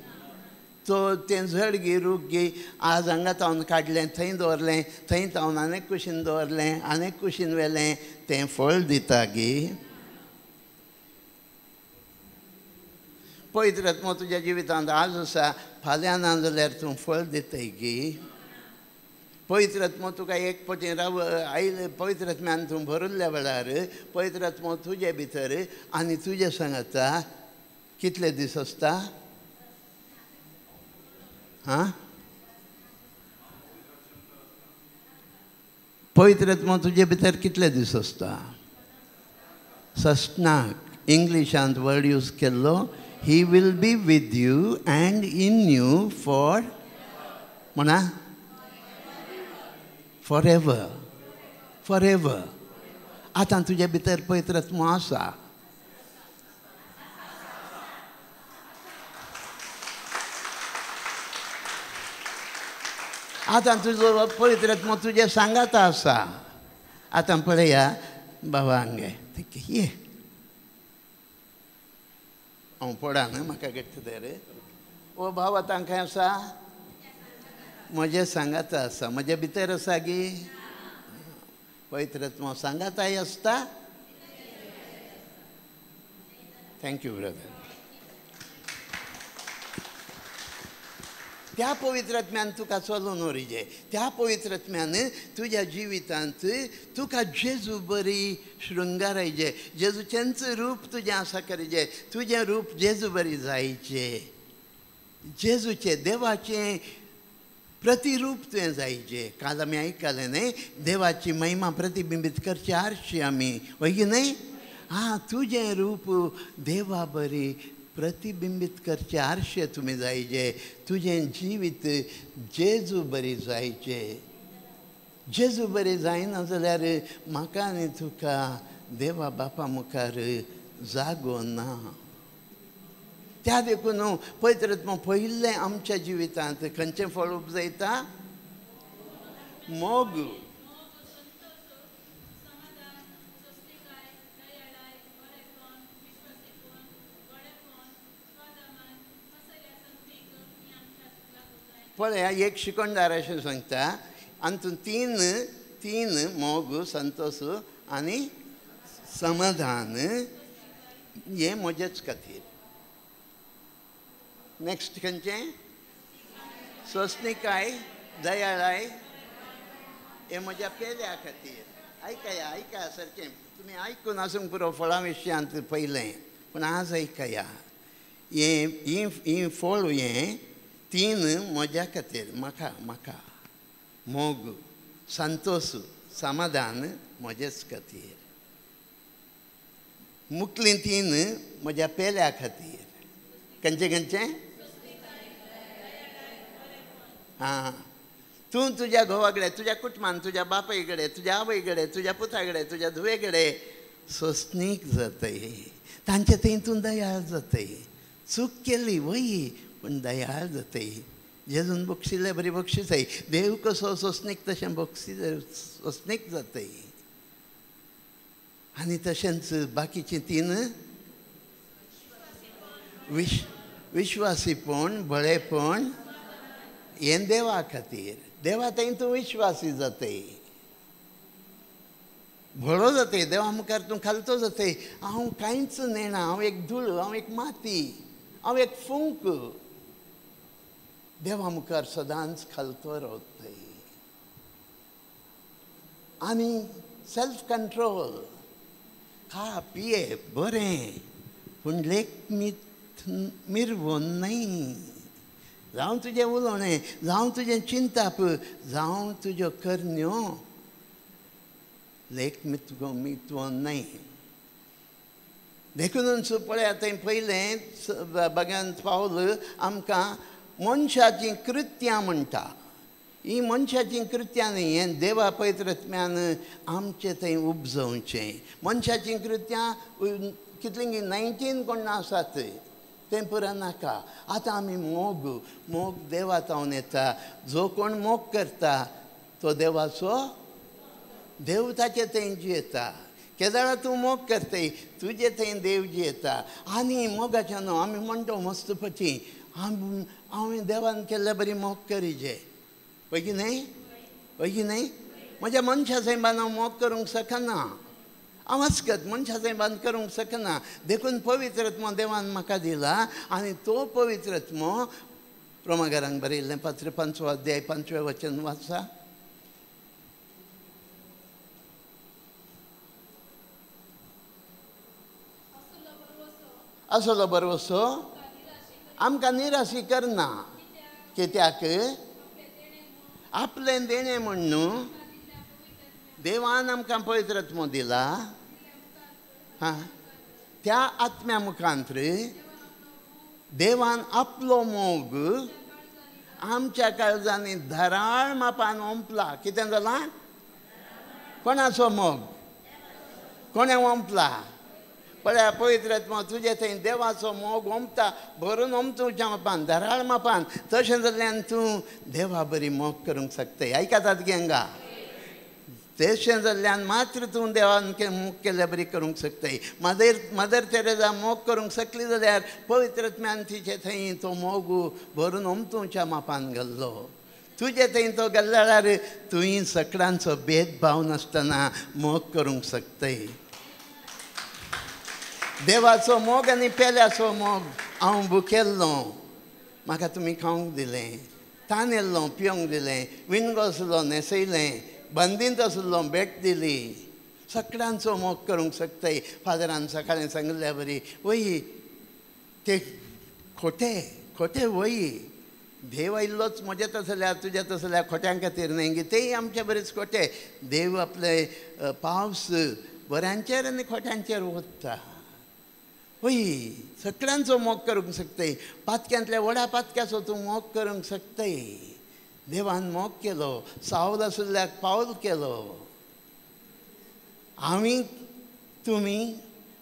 तो तें झड गे, रूख गे, आज हांगा तावन काडलें, थंय दवरलें, थंय तावन आनीक कुशीन दवरलें, आनीक कुशीन व्हेलें, तें फळ दिता गे. पवित्र आत्मो तुज्या जिवितांत आज आसा, फाल्यां ना जाल्यार तूं फळ दितय गे. पवित्र आत्मो तुका एक पटी आयले, पवित्र आत्म्यान तूं भरिल्ल्या वेळार पवित्र आत्मो तुजे भितर आनी तुजे सांगता कितले दीस आसता? पवित्र आत्मो तुजे भितर कितले दीस आसता? सस्नाक इंग्लिशांत वर्ड यूज केल्लो, he will be with you and in you for म्हणा फॉर एवर. For ever. आतां तुजे भितर पवित्र आत्मो आसा. आतां तुजो पवित्र आत्मो तुजे सांगाता आसा. आतां पळया बाबा हांगे ये हांव पडा न्हय, म्हाका घेता तर. ओ भाव आतां खंय आसा? म्हजे सांगाता आसा, म्हजे भितर आसा गे. पवित्र आत्मो सांगाताय आसता. Thank you brother. त्या पवित्र आत्म्यान तुका चलून व्हरचें. त्या पवित्र आत्म्यान तुज्या जिवितांत तुका जेजू बरी शृंगारायचें. जेजूचेंच रूप तुजें आसा करचें. तुजें रूप जेजू बरी जायचें. जेजूचें देवाचें प्रतिरूप तुवें जायचें. काल आमी आयकलें न्हय, देवाची महिमा प्रतिबिंबीत करची आरशी आमी, होय की न्हय? तुजें रूप देवा बरी प्रतिबिंबीत करचे आरशे तुमी जायचे. तुजें जिवीत जेजू बरी जायचें. जेजू बरी जायना जाल्यार म्हाका आनी तुका देवा बापा मुखार जागो ना. त्या देखून पवित्र आत्मो पयलें आमच्या जिवितांत खंयचें फळ उपजयता? मोग. पळया एक शिकणदार अशें सांगता, हातूंत तीन मोग, संतोष आनी समाधान हें म्हजेच खातीर. नेक्स्ट खंयचें? सोंसणीकाय, दयाळाय हें म्हज्या पेल्या खातीर. आयकया सारकें. तुमी आयकून आसूंक पुरो फळां विशयांत पयलें, पूण आज आयकया. ही फळ हें 3 म्हज्या खातीर, म्हाका मोग, संतोष, समाधान म्हजेच खातीर. मुखलीं 3 म्हज्या पेल्या खातीर. खंयचें? तूं तुज्या घोवाकडे, तुज्या कुटुंबान, तुज्या बापाय कडेन, तुज्या आवय कडेन, तुज्या पुता कडेन, तुज्या धुवे कडेन सोंसणीक जातय. तांचे थंय तूं दयाळ जातय. चूक केली वय, पूण दयाळ जातय. जेजून बक्षिल्ले बरी बक्षिसाय. देव कसो सोंसणीक तशें सोंसणीक जातय. आनी तशेंच बाकीचीं 3 विश्वासीपण, बळेपण हें देवा खातीर. देवा थंय तूं विश्वासी जातय, भोळो जातय, देवा मुखार तूं खालतो जातय. हांव कांयच नेना, हांव एक धूळ, हांव एक माती, हांव एक फुंक. देवा मुखार सदांच खालतो रावतय. आनी सेल्फ कंट्रोल, खा पिये बरें, पूण लेक मिरवून न्हय. जावं तुजें उलोवणें, जावं तुजें चिंताप, जावं तुज्यो करण्यो लेक मितवून न्हय. देखूनच पळयात थंय पयलें भगवंत पावल आमकां मनशाचीं कृत्यां म्हणटा. ही मनशाचीं कृत्यां न्ही, हें देवा पवित्रात्म्यान आमचें थंय उपजोवचें. मनशाचीं कृत्यां कितलीं 19 कोण आसात तें पुरो नाका. आतां आमी मोग देवा तावन येता. जो कोण मोग करता तो देवाचो देव ताचे थंय जियेता. केदाळा तूं मोग करतय, तुजे थंय देव जियेता. आनी मोगाचें न्हू, आमी म्हणटा मस्तपची हांवें देवान केल्ले बरी मोग करीजे. पळय की न्हय, पळय की न्हय. म्हज्या मनशा सायबान हांव मोग करूंक शकना, हांव अस्कत मनशा सायबान करूंक शकना. देखून पवित्रत्म देवान म्हाका दिला. आनी तो पवित्रत्म रोमाकारांक बरयल्लें 5 अध्याय 5वें वचन वाचा. असलो बरवसो आमकां निराशी करना. कित्याक आपलें देणें म्हण न्हू देवान आमकां पवित्रत्म दिला. त्या आत्म्या मुखांत्र देवान आपलो मोग आमच्या काळजांनी धराळ मापान ओंपला. कितें जालां? कोणाचो मोग? कोणें ओंपला? पळया पवित्रत्म तुजे थंय देवाचो मोग ओंपता. भरून ओंपता मापान, धराळ मापान. तशें जाल्ल्यान तूं देवा बरी मोग करूंक शकतय. आयकातात गे हांगा? तशें जाल्ल्यान मात्र तूं देवान मोग केल्ले बरी करूंक शकतय. मदर तेरेजा मोग करूंक शकली जाल्यार पवित्रत्म्यान तिचे थंय तो मोग भरून ओंपतुच्या मापान घाल्लो. तुजे थंय तो घाल्ल्या जाल्यार तुवें सकडांचो भेदभाव नासतना मोग करूंक शकतय. देवाचो मोग आनी पेल्याचो मोग हांव भुकेल्लो, म्हाका तुमी खावंक दिलें. तानेल्लो पिवंक दिलें. विणगो आसलो न्हेसयलें. बंदींत आसलो भेट दिली. सकडांचो मोग करूंक शकतय. फादरान सकाळीं सांगिल्ल्या बरी वही ते खोटे वही. देव आयिल्लोच म्हजेत आसल्यार तुजेत आसल्यार खोट्यां खातीर न्हय. तेय आमचे बरेच खोटे. देव आपले पावस बऱ्यांचेर आनी खोट्यांचेर ओतता. वही सकड्यांचो मोग करूंक शकतय. पातक्यांतल्या व्हडा पातक्याचो तूं मोग करूंक शकतय. देवान मोग केलो. सावल आशिल्ल्याक पावल केलो. आमी तुमी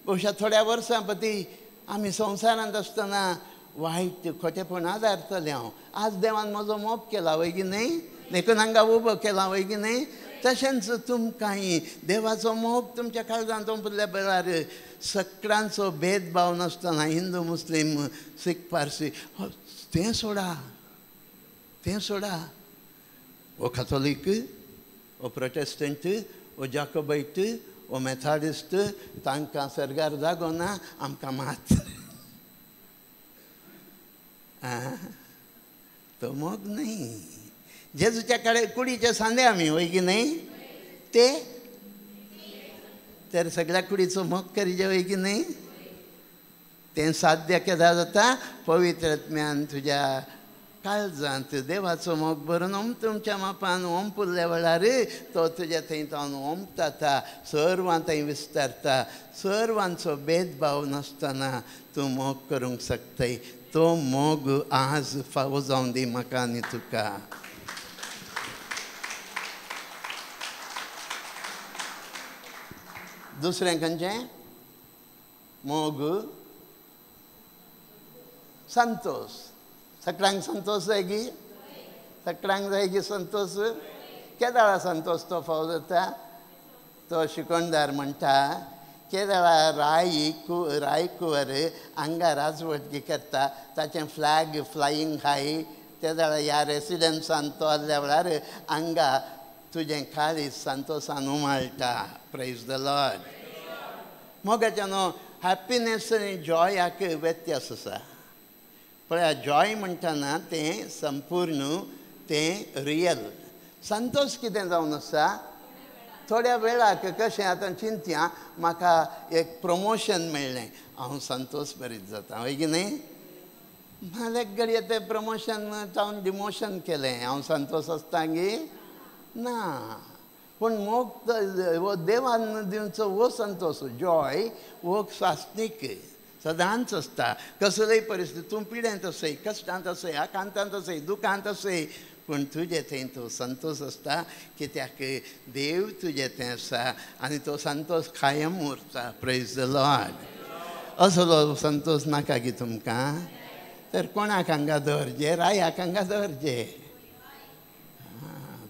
बहुशा थोड्या वर्सां पती आमी संवसारांत आसतना वायट खोटेपणां दारतले. हांव आज देवान म्हजो मोग केला वय की न्हय. देखून हांगा उबो केला वय की न्हय. तशेंच तुमकांय देवाचो मोग तुमच्या काळजांत ओंपल्या वेळार सकडांचो भेदभाव नासतना हिंदू मुस्लीम सीख पारसी तें सोडा. ओ कॅथोलीक, ओ प्रोटेस्टंट, ओ जाकोबायट, ओ मेथॉडिस्ट तांकां सरगार जागो ना. आमकां मात तो मोग न्हय. जेजूच्या कुडीचे सांदे आमी वय की न्हय. ते तर सगळ्या कुडीचो मोग करीजे वय की न्हय. तें साध्य केदां जाता पवित्रत्म्यान तुज्या काळजांत देवाचो मोग भरून तुमच्या मापान ओंपुल्ल्या वेळार तो तुज्या थंय तावन ओंपता. सर्वां थंय विस्तारता. सर्वांचो भेदभाव नासतना तूं मोग करूंक शकतय. तो मोग आज फावो जावन दी म्हाका आनी तुका. दुसरें खंयचें? मोग संतोष. सकलांक संतोष जाय गी. सकलांक जाय गी संतोष. केदाळा संतोष तो फावो जाता. तो शिकोणदार म्हणटा केदाळा राय कुंवर हांगा राजवटगी करता. ताचें फ्लॅग फ्लायींग हाय त्या वेळार ह्या रेसिडेन्सान तो आसल्या वेळार हांगा तुजें काळीज संतोषान उमाळटा. Praise the lord. मोगाच्या न्हू हॅपिनेस आनी जॉयाक व्यत्यास आसा. पळय जॉय म्हणटाना तें संपूर्ण तें रियल. संतोष कितें जावन आसा थोड्या वेळाक कशें आतां चिंतया म्हाका एक प्रमोशन मेळ्ळें हांव संतोष बरीत जाता होय की न्ही. एक घडये तें प्रमोशन जावन डिमोशन केलें हांव संतोष आसता गी ना. पूण मोग देवान दिवचो वो संतोष जॉय वो स्वास्नीक सदांच आसता. कसलेय परिस्थिती तूं पिड्यांत आसय कश्टांत आसय आकांतांत आसय दुखांत आसय पूण तुजें थंय तो संतोष आसता कित्याक देव तुजें तें आसा आनी तो संतोष कायम उरता. Praise the Lord. असलो संतोष नाका गी तुमकां तर कोणाक हांगा दवरचे रायाक हांगा दवरचे.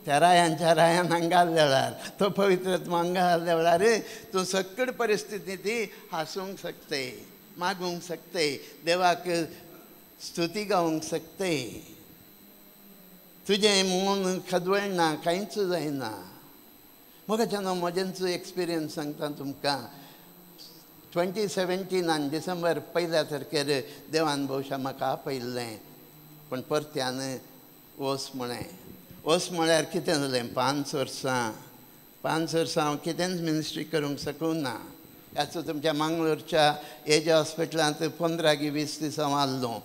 त्या रायांच्या रायान हांगा आसल्या वेळार तो पवित्रत्व हांगा आसल्या वेळार तूं सकड परिस्थिती ती हांसूंक शकते मागूंक शकते देवाक स्तुती गावंक शकते. तुजें मन खदवळना कांयच जायना. म्हाका म्हजेंच एक्सपिरियन्स सांगता तुमकां. 2017 डिसेंबर 1 तारखेर देवान भोवशा म्हाका आपयल्लें पूण परत्यान वस म्हळें. वस म्हळ्यार कितें जालें 5 वर्सां हांव कितेंच मिनिस्ट्री करूंक सकूंक ना. हाचो तुमच्या मंगळूरच्या एज हॉस्पिटलांत 15 की 20 दीस हांव आसलो.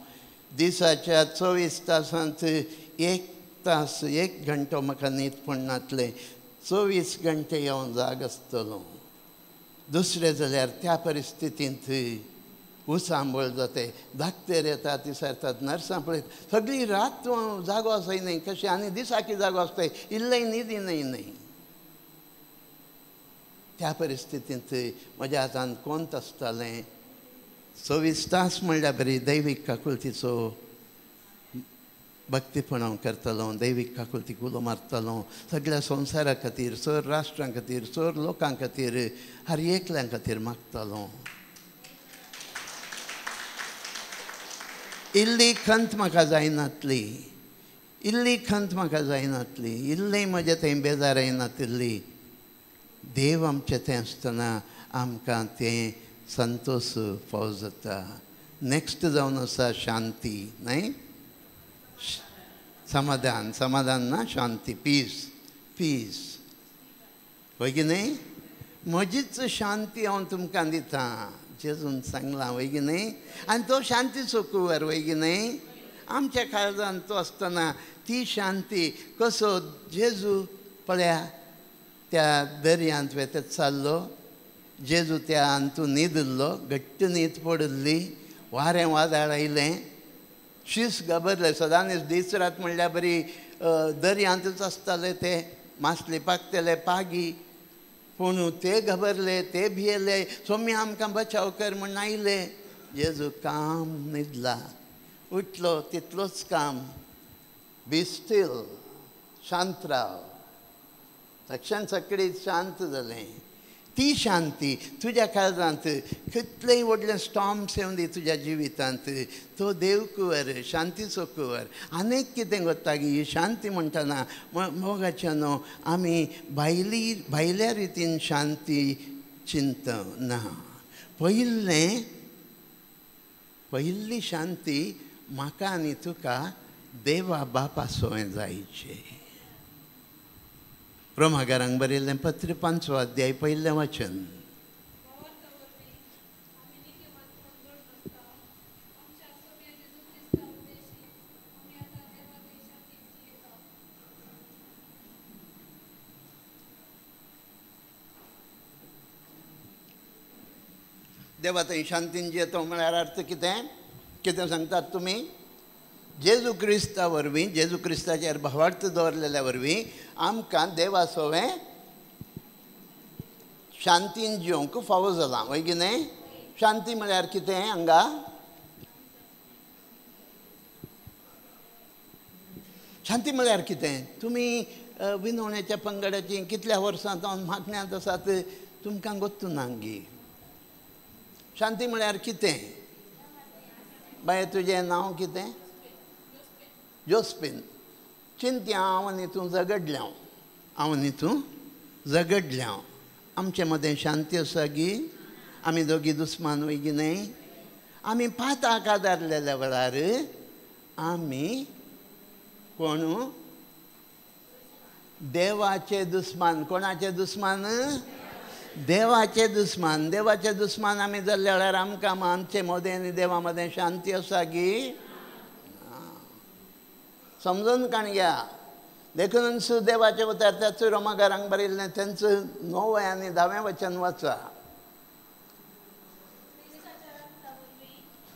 दिसाच्या 24 तासांत 1 तास 1 घंटो म्हाका न्हीद पडनातलें. 24 घंटे येवन जाग आसतलो. दुसरें जाल्यार त्या परिस्थितींत उसांबळ जाते धाकटेर येतात विसरतात नर्सां पळयत सगळी रात जागो आसय न्ही कशें आनी दिसाकी जागो आसताय इल्लेय न्हीद न्ही. त्या परिस्थितींत म्हज्या हातान कोंत आसतालें. 24 तास म्हणल्यार बरी दैवीक काकुलतीचो भक्तीपणां करतलो दैवीक काकुलतीक उलो मारतलो सगळ्या संवसारा खातीर सर राष्ट्रां खातीर सर लोकां खातीर हर एकल्यां खातीर मागतलो. इल्ली खंत म्हाका जायनातली इल्लें म्हजें थंय बेजार येनातली. देव आमचें तें आसतना आमकां तें संतोष फाव जाता. नेक्स्ट जावन आसा शांती न्हय समाधान ना शांती पीस होय की न्ही. म्हजीच शांती हांव तुमकां दिता जेजून सांगलां होय की न्ही. आनी तो शांतीचो कुंवर होय की न्ही. आमच्या काळजांत तो आसतना ती शांती कसो जेजू पळया त्या दर्यांत वेतत चाललो. जेजू त्या हातूंत न्हिदल्लो घट्ट न्हीद पडली. वारें वादळ आयलें शीस घाबरलें. सदांच दीस रात म्हणल्यार बरी दर्यांतच आसताले ते मासली पाकतेले पागी पूण ते घाबरले ते भियेले सोमी आमकां बचाव कर म्हण आयले. जेजू काम न्हिदला उठलो तितलोच काम बी स्टील शांत राव. तक्षण सकाळी शांत जालें. ती शांती तुज्या काळजांत कितलेय व्हडले स्टॉर्म्स येवन दी तुज्या जिवितांत तो देव कुंवर शांतीचो कुंवर. आनीक कितें करता गी ही शांती म्हणटना मोगाच्या न्हू आमी भायल्या रितीन शांती चिंतना. पयिल्ली शांती म्हाका आनी तुका देवा बापा सोय जायचें. रोमाकारांक बरयल्लें पत्र 5 अध्याय 1 वचन. देवा थंय शांतीन जियेतो म्हळ्यार अर्थ कितें सांगतात तुमी. जेजू क्रिस्ता वरवीं जेजू क्रिस्ताचेर भावार्थ दवरलेल्या वरवीं आमकां देवा सोवें शांतीन जिवंक फावो जालां होय की न्ही. शांती म्हळ्यार कितें हांगा शांती म्हळ्यार कितें. तुमी विनवण्याच्या पंगडाची कितल्या वर्सां जावन मागण्यांत आसात तुमकां गोत्तू ना गी. शांती म्हळ्यार कितें. बाय तुजें नांव कितें जोस्पिन चिंती हांव आनी तूं झगडल्या हांव आनी तूं झगडल्या आमचे मदें शांती आसा गी आमी दोगी दुस्मान वयगी न्हय आमी पाताक आदारलेल्या वेळार आमी कोण देवाचे दुस्मान कोणाचे दुस्मान देवाचे दुस्मान आमी जाल्ल्या वेळार आमकां आमचे मदें आनी देवा मदें शांती आसा गी समजून काणया देखून सुदेवाचे उतर त्याच रोमाकारांक बरयल्लें तेंचं 9 आनी 10वें वचन वाचा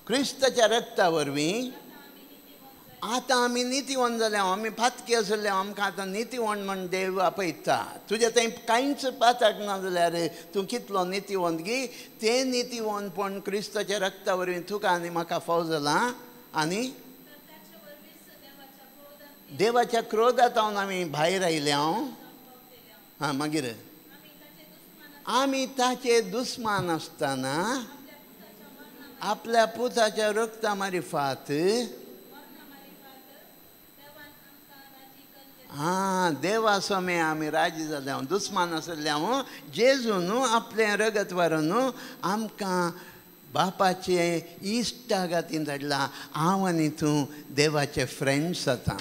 क्रिस्ताच्या रक्ता वरवीं आतां आमी नितीवंत जाल्या आमी फातकी आसले आमकां आतां नितीवंत म्हण देव आपयता तुजें थंय कांयच पातक ना जाल्यार तूं कितलो नितीवंत गी तें नितीवंतपण क्रिस्ताच्या रक्ता वरवीं तुका आनी म्हाका फाव जालां आनी देवाच्या क्रोधांतावन आमी भायर आयल्या हां मागीर आमी ताचे दुस्मान आसतना आपल्या पुताच्या रक्ता मारिफात देवा समे आमी राजी जाल्या दुस्मान आसल्या जेजून आपलें रगत व्हरून आमकां बापाचे इश्टागातीन धाडला हांव आनी तूं देवाचे फ्रेंड्स जाता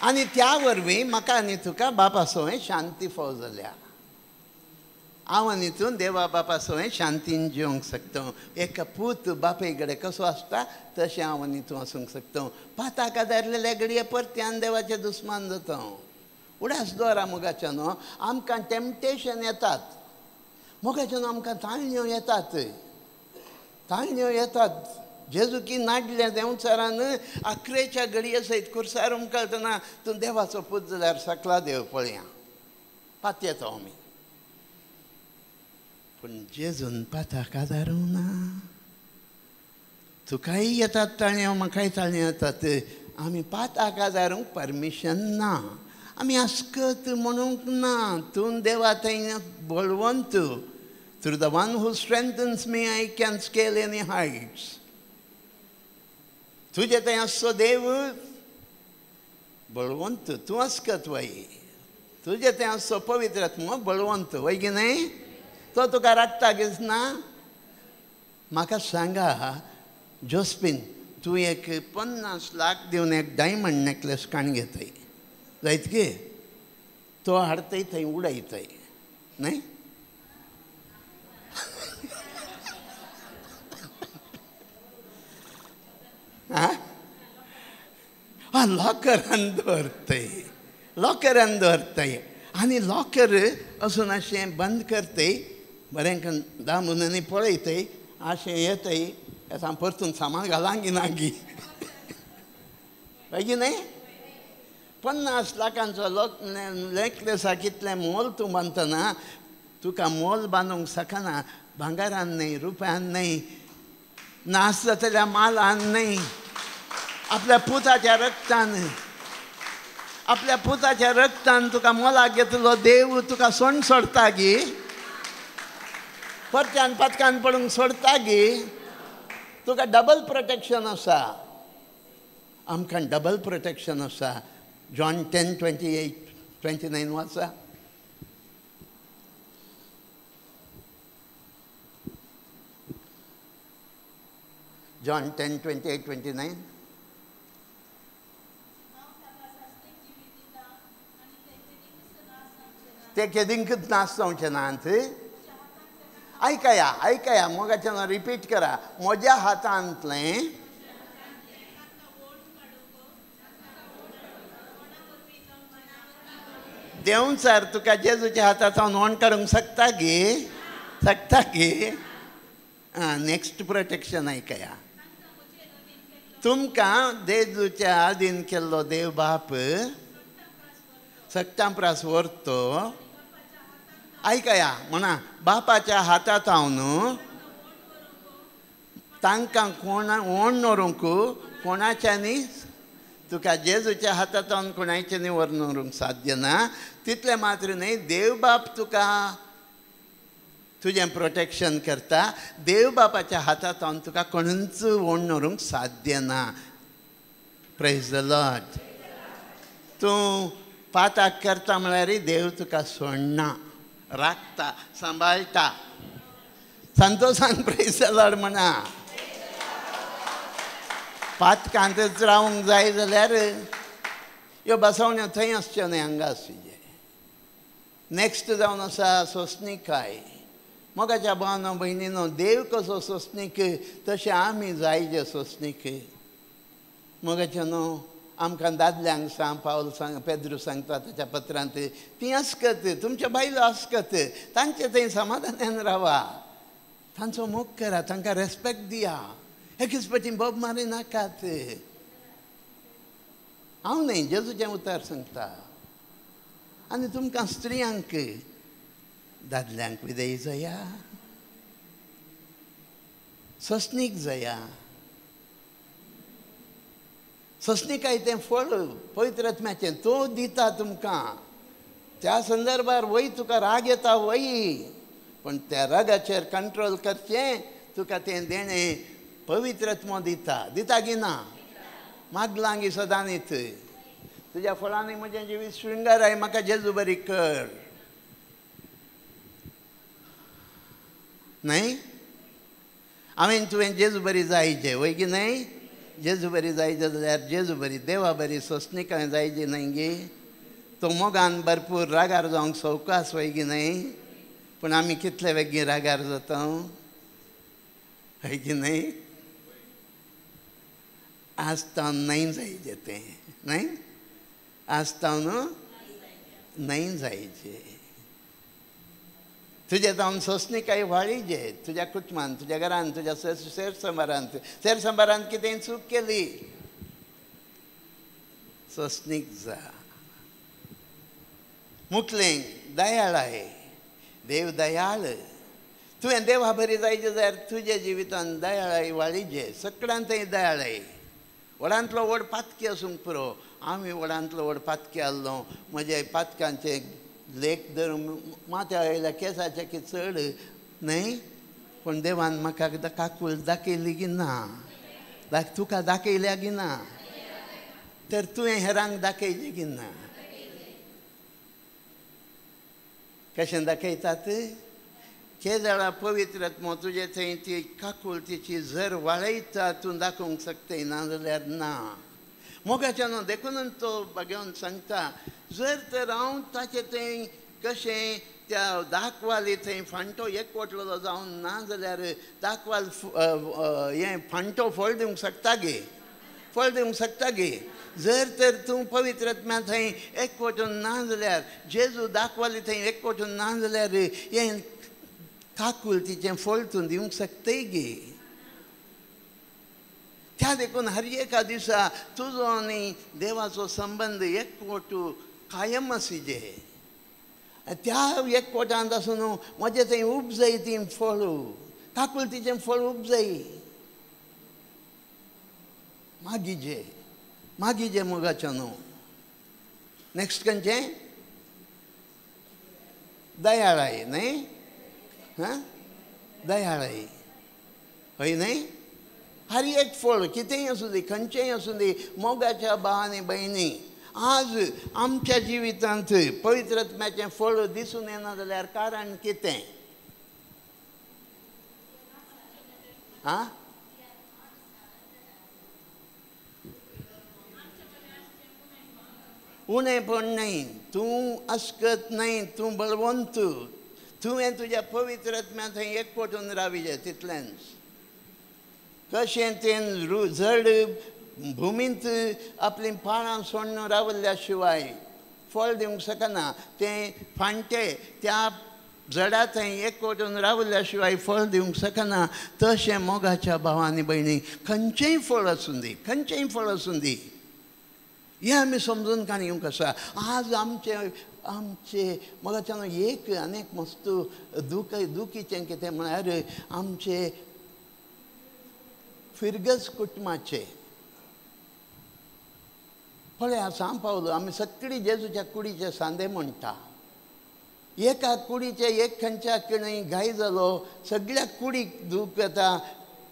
आनी त्या वरवीं म्हाका आनी तुका बापा सोय शांती फाव जाल्या हांव आनी तूं देवा बापा सोय शांतीन जिवंक शकता एक पूत बापे कडेन कसो आसता तशें हांव आनी तूं आसूंक शकता पाताक आदारलेले घडये परत्यान देवाचे दुस्मान जाता उडास दोरा मोगाच्यान आमकां टेम्पटेशन येतात मोगाच्यान आमकां ताळण्यो येतात जेजू की नाडल्या देंवचारान अकरेच्या घडये सयत खुर्सार उमकळटना तूं देवाचो पूत जाल्यार सकला देव पळया पात येता आमी पूण जेजून पाताक आदारूं ना तुकाय येतात ताळयो म्हाकाय ताळयो येतात आमी पाताक आदारूंक परमिशन ना आमी आस्कत म्हणूंक ना तूं देवा थंय Balwant through the one who strengthens me I can scale any heights तुजे थंय आसचो देव बळवंत तूं आस्कत वय तुजे थंय आसचो पवित्रात्मा बळवंत वय गी न्हय तो तुका राखता दिसना म्हाका सांगा जोस्पिन तूं एक 50 लाख दिवन एक डायमंड नेकलेस काण घेताय जायत गे तो हाडतय थंय उडयतय न्हय लॉकरान दवरतय आनी लॉकर असून अशें बंद करतय बरें करून 10 म्हयन्यांनी पळयतय अशें येतय येता परतून सामान घालांक गी गी न्हय 50 लाखांचो नेकलेसा कितलें मोल तूं बांदतना तुका मोल बांदूंक शकना भांगारान न्हय रुपयान न्हय नास जातल्या मालान न्हय आपल्या पुताच्या रक्तान तुका मोलाक घेतलो देव तुका सोण सोडता गी परत्यान पातकान पडूंक सोडता गी तुका डबल प्रोटेक्शन आसा आमकां डबल प्रोटेक्शन आसा जॉन 10:28-29 वाचा जॉन 10:28-29 ते केदींकच नास जावचें नात ऐकया मोगाच्यान रिपीट करा म्हज्या हातांतलें देंवचार तुका जेजूच्या हातांतल्यान ओण काडूंक शकता गे नेक्स्ट प्रोटेक्शन ऐकया तुमकां जेजूच्या आदीन केल्लो देव बाप सक्तांप्रास व्हरतो ऐकया म्हणा बापाच्या हातांत हांव तांकां ओण व्हरूंक कोणाच्यानी तुका जेजूच्या हातांत कोणाच्यानी व्हरून साध्य ना तितले मात्र न्हय देव बाप तुका तुजें प्रोटेक्शन करता. देव बापाच्या हातांत हांव तुका कोणूच ओड व्हरूंक साध्य ना. Praise the Lord. तूं पाताक करता म्हळ्यार देव तुका सोडना, राखता, सांबाळटा. संतोषान प्रेज द लॉर्ड म्हणा. पातकांतच रावंक जाय जाल्यार ह्यो बसवण्यो थंय आसच्यो न्हय, हांगा आसचे. नेक्स्ट जावन आसा सोंसणीकाय. मोगाच्या भावानो भयणीनो, देव कसो सोंसणीक तशें आमी जायचे सोंसणीक. मोगाच्या न्हू, आमकां दादल्यांक पावल पेद्रू सांगता ताच्या पत्रांत, ती आसकत, तुमच्या बायलो आसकत, तांचे थंय समाधानान रावा, तांचो मोग करा, तांकां रेस्पेक्ट दिया. एकीच पटी बोब मारी नाकात. हांव न्हय, जेजूचें उतर सांगता. आनी तुमकां स्त्रियांक दादल्यांक विधेय जाया, सोंसणीक जाया. सोंसणीकाय तें फळ पवित्र आत्म्याचें तो दिता तुमकां. त्या संदर्भार वय तुका राग येता वय, पण त्या रागाचेर कंट्रोल करचें तुका तें देणें पवित्र आत्मो दिता. दिता की ना? मागलांगी सदांनीत. तुज्या फळांनी म्हजें जिवीत शृंगार आय, म्हाका जेजू बरी कर. न्हय? हांवें तुवें जेजू बरी जायचें वय की न्हय? जेजू बरी जायचें जाल्यार जेजू बरी, देवा बरी सोंसणीकाय जायची न्हय गे. तो मोगान भरपूर रागार जावंक सवकास वय की न्हय? पूण आमी कितले बेगीन रागार जाता हय की न्हय? आसता न्हय जायचें तें, न्हय? आसता न्हू न्हय जायचें. तुजे जावन सोंसणीकाय वाळीजे. तुज्या कुटुंबांत, तुज्या घरांत, तुज्या सेरसंबारांत कितेंय चूक केली, सोंसणीक जा. मुटलें दयाळाय. देव दयाळ. तुवें देवा बरी जायचें जाल्यार तुज्या जिवितांत दयाळाय वाळीजे. सगळ्यांतय दयाळाय. व्हडांतलो व्हड पातकी आसूंक पुरो. आमी व्हडांतलो व्हड पातकी आहलो. म्हजे पातकांचे लेख धरून माथ्या वयल्या केंसाचे की चड न्हय, पूण देवान म्हाका काकूळ दाखयली की ना? तुका दाखयल्या की ना? तर तुवें हेरांक दाखयचें की ना? कशें दाखयतात? केदळा पवित्र आत्मो तुजे थंय ती काकूळ तिची जर वाळयता, तूं दाखोवंक शकतय, ना जाल्यार ना. मोगाच्या न्हू देखूनच तो घेवन सांगता, जर तर हांव ताचे थंय कशें त्या दाखवाली थंय फांटो एकवटलेलो जावन ना जाल्यार दाखवाल हें फांटो फळ दिवंक शकता गे. फळ दिवंक शकता गे. जर तर तूं पवित्र आत्म्या थंय एकवटून ना जाल्यार, जेजू दाखवाली थंय एकवटून ना जाल्यार हें काकूळ तिचें फळ तूं दिवंक शकतय गे. त्या देखून हर एका दिसा तुजो आनी देवाचो संबंद एकवटू कायम आसिजे. त्या एकवटांत आसून म्हजे थंय उपजय ती फळ, काकूळ तिचें फळ उपजय. मागीजे मोगाचें न्हू. नेक्स्ट खंयचें? दयाळाय. न्हय? हां, दयाळाय हय न्हय? हर एक फळ कितेंय आसूं दी, खंयचेंय आसूं दी, मोगाच्या भावांनी भयणी, आज आमच्या जिवितांत पवित्र आत्म्याचें फळ दिसून येना जाल्यार कारण कितें? आं? उणेपण न्हय, तूं आस्कत न्हय, तूं बळवंत. तुवें तुज्या पवित्र आत्म्या थंय एकवटून राविजे तितलेंच. कशें तें जड भुमींत आपली पाळां सोडून रावल्ल्या शिवाय फळ दिवंक शकना. तें फांटे त्या जडा थंय एकवटून रावल्ल्या शिवाय फळ दिवंक शकना. तशें मोगाच्या भावांनी भयणी, खंयचेंय फळ आसूं दी, खंयचेंय फळ आसूं दी, हें आमी समजून घेवंक आसा. आज आमचे मोगाच्यान एक आनीक मस्त दुखीचें कितें म्हळ्यार आमचे फिरगस कुटुंबाचे. पळय, सांग पावलो, आमी सगळीं जेजूच्या कुडीचे सांदे म्हणटा. एका कुडीचे एक खंयच्या किणय घाई जालो सगळ्या कुडीक दूख येता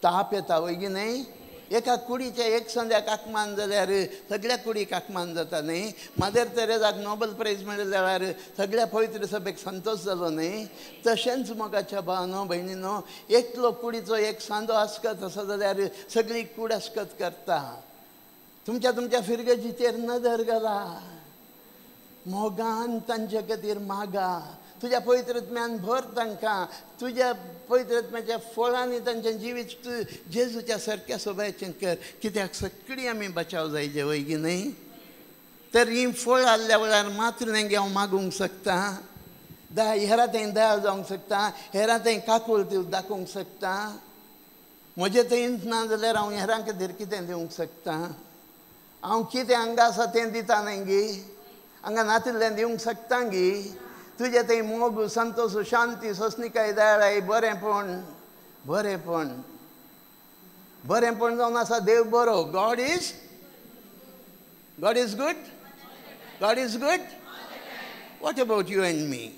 ताप येता वय की नाही. एका कुडीचे एक संद्याक आकमान जाल्यार सगळ्या कुडीक आकमान जाता न्ही. मदर तेरेसाक नोबल प्रायज मेळ्ळ्यार सगळ्या पवित्र सभेक संतोष जालो न्ही. तशेंच मोगाच्या भावानो भयणीनो एकलो कुडीचो एक सांदो आसकत आसा जाल्यार सगळी कूड आसकत करता. तुमच्या फिरगेचीचेर नदर घाला, मोगान तांचे खातीर मागा. तुज्या पवित्रत्म्यान भर तांकां, तुज्या पवित्रत्म्याच्या फळांनी तांचें जिवीत जेजूच्या सारक्या सोबायेचें कर. कित्याक सगळीं आमी बचाव जायचे वय की न्ही. तर ही फळ आसल्या वेळार मात्र नेंगे हांव मागूंक शकता. हेरां थंय दयाळ जावंक शकता, हेरां थंय काकूळ दाखोवंक शकता. म्हजे थंयच ना जाल्यार हांव हेरां खातीर कितें दिवंक शकता. हांव कितें हांगा आसा तें दिता न्ही, हांगा नातिल्लें दिवंक शकता गी. तुजे थंय मोग, संतोष, शांती, सोंसणीकाय, दयाळाय, बरेंपण जावन आसा. देव बरो. God is good. God is good. What about you and me?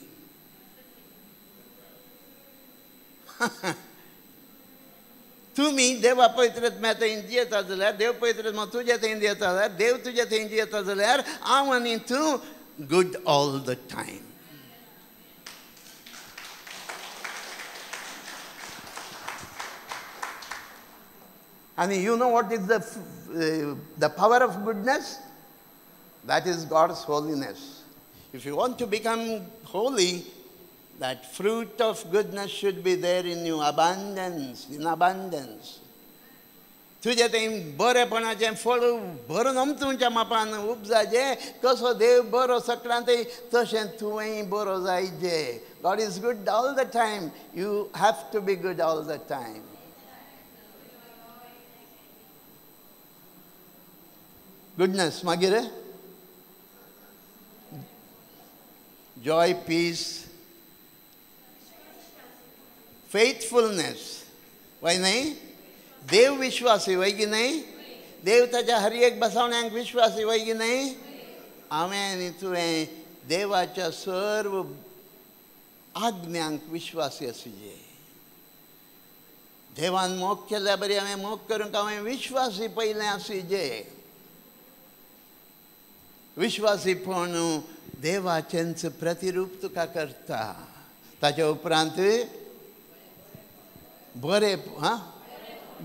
तुमी देवा पवित्रत्म्या थंय जियेता जाल्यार, देव पवित्रत्मा तुजे थंय जियेता जाल्यार, देव तुजे थंय जियेता जाल्यार हांव आनी तूं good all the time. And you know what is the power of goodness? That is God's holiness. If you want to become holy, that fruit of goodness should be there in you, in abundance. तुझे थंय बरेपणाचें फळ भरून तुमच्या मापान उपजाचे. कसो देव बरो सगळ्यां थंय तशें तुवेंय बरो जायचे. God is good all the time. You have to be good all the time. Goodness मागीर जॉय, पीस, फेथफुलनेस वय न्ही. देव विश्वासी वय की नाही. देव ताच्या हर एक बसवण्यांक विश्वासी वय की नाही. हांवें आनी तुवें देवाच्या सर्व आज्ञांक विश्वासी आसुचे. देवान मोग केल्या बरी हांवें मोग करूंक हांवें विश्वासी पयलें आसुचे. विश्वासीपण देवाचेंच प्रतिरूप तुका करता. ताच्या उपरांत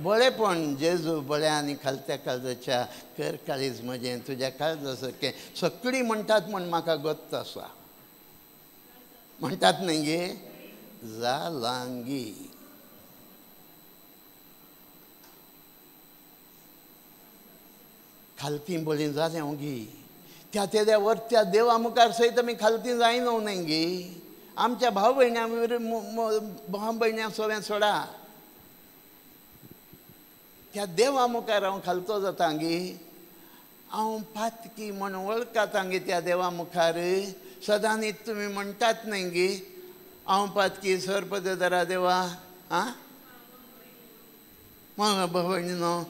बळेपण. जेजू बळ्या आनी खालत्या काळजाच्या कर काळीज म्हजें तुज्या काळजा सारकें. सगळीं म्हणटात म्हण म्हाका गत्त आसा. म्हणटात न्ही गे, जालांगी. खालती बळी जालें ओगी. त्या वरच्या देवा मुखार सयत आमी खालती जायना न्ही गे. आमच्या भाव भयण्या सगळें सोडा. त्या देवा मुखार हांव खालतो जाता गे. हांव पातकी म्हण वळखता गे त्या देवा मुखार. सदां न्ही तुमी म्हणटात न्ही गे, हांव पातकी सर्पदरा देवा. आं भयणीनो,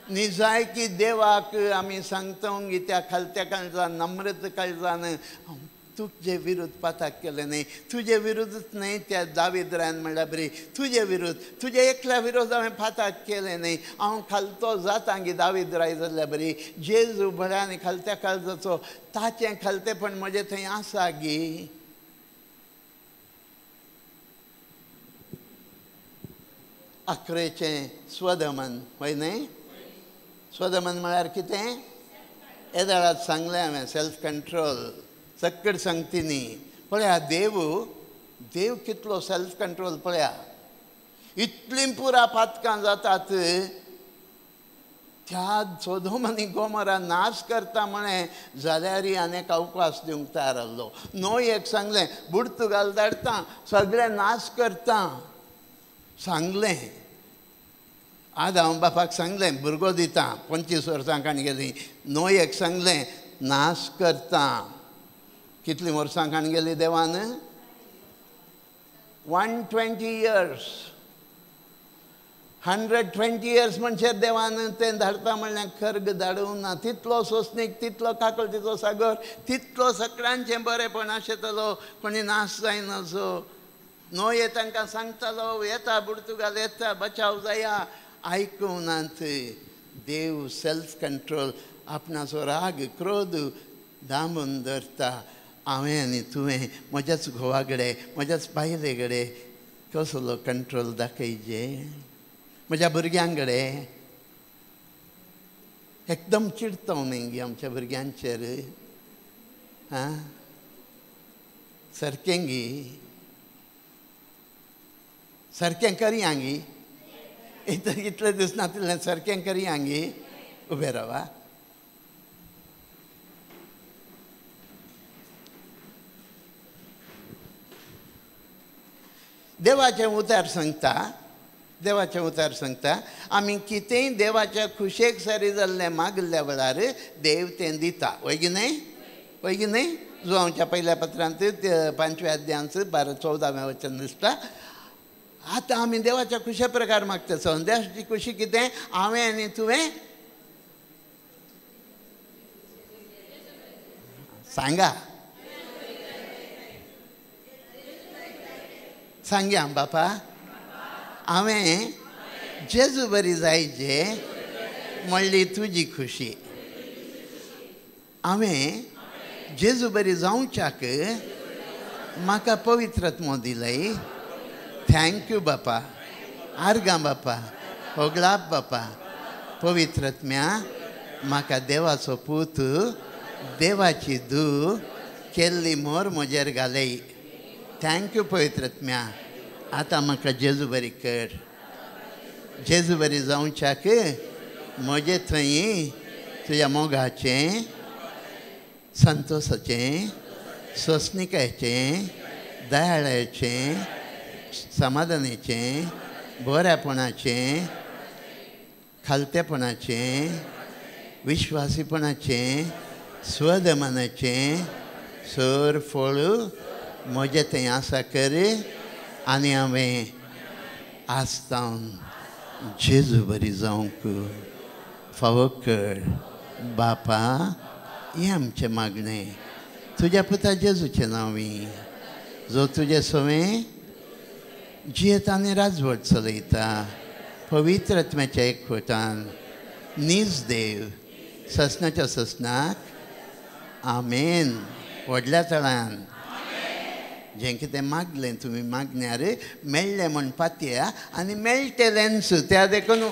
निजाय की देवाक आमी सांगता गी त्या खालत्या काळजान, नम्रत काळजान तुजे विरुद्ध पाताक केले न्ही. तुजे विरुद्धच न्ही, त्या दावीदरान म्हणल्या बरी तुजे विरुद्ध, तुजे एकल्या विरोध हांवें पाताक केले न्ही. हांव खालतो जाता गी दावीदराय जाल्ल्या बरी. जेजू बऱ्या आनी खालत्या काळजाचो ताचें खालतेपण म्हजे थंय आसा गी. अकरेचें स्वदमन वय न्ही. स्वदमन म्हळ्यार कितें? येदाळात सांगलें हांवें. Self control. सक्कड सांगती न्ही. पळया देव कितलो सेल्फ कंट्रोल पळया. इतलीं पुरा पातकां जातात. त्या सोदोम आनी गोमोरा नाश करता म्हणे जाल्यारय आनीक अवकाश दिवंक तयार आसलो. नोयेक सांगलें बुडतुगाल धाडटा, सगळें नाश करता सांगलें. आज हांव बापाक सांगलें भुरगो दिता. 25 वर्सां काण गेलीं. नोयेक सांगलें नाश करता. कितलीं वर्सां काण गेली देवान? 120 years. 120 years म्हणचे देवान तें धाडटा म्हणल्यार खर्ग धाडूंक ना. तितलो सोंसणीक, तितलो काकळटीचो सागर, तितलो सगळ्यांचें बरेपण आशिल्लो. कोणी नाश जायनाचो. नोये तांकां सांगतालो येता पुर्तुगाल येता, बचाव जाया. आयकूंक नात. देव सेल्फ कंट्रोल, आपणाचो राग क्रोध दामून धरता. हांवें आनी तुवें म्हज्याच घोवा कडेन, म्हज्याच बायले कडेन कसलो कंट्रोल दाखयचे. म्हज्या भुरग्यां कडेन एकदम चिडतो न्ही गे आमच्या भुरग्यांचेर. सारकें गी, सारकें करया गी. इतले दीस नातिल्लें सारकें करया गी. उबे रावा. देवाचें उतार सांगता, देवाचें उतार सांगता, आमी कितेंय देवाच्या खुशेक सारी जाल्लें मागल्या वेळार देव तें दिता. वय की न्हय? वय की न्हय? जुवांच्या पयल्या पत्रांत 5व्या अध्यायांत 14वें वचन दिसता. आतां आमी देवाच्या खुशे प्रकार मागता. देवाची खुशी कितें? हांवें आनी तुवें सांगा. सांगया बापा. हांवें जेजू बरी जायचे म्हणली तुजी खुशी. हांवें जेजू बरी जावच्याक म्हाका पवित्रत्व दिलय. थँक्यू बापा. आर्गां बापा. होगलाप बापा. पवित्रत्म्या म्हाका देवाचो पूत, देवाची धूव केल्ली मोर म्हजेर घालय. थँक्यू पवित्रत्म्या. आतां म्हाका जेजू बरी कर. जेजू बरी जावच्याक म्हजे थंय तुज्या मोगाचें, संतोशाचें, सोंसणिकायेचें, दयाळायेचें, समाधानाचें, बऱ्यापणाचें, खालतेपणाचें, विश्वासीपणाचें, स्वदमानाचें सर फळ म्हजें थंय आसा कर. आनी हांवें आस्तावन जेजू बरी जावंक फावो कर. बापा, हें आमचें मागणें तुज्या पुता जेजूचें नांवी, जो तुजे सवें जियेत आनी राजवट चलयता पवित्रत्म्याच्या एकवटान नीज देव ससनाच्या ससनाक आमेन. व्हडल्या तळान जें कितें मागलें तुमी मागण्यार मेळ्ळें म्हण पातया आनी मेळटलेंच. त्या देखून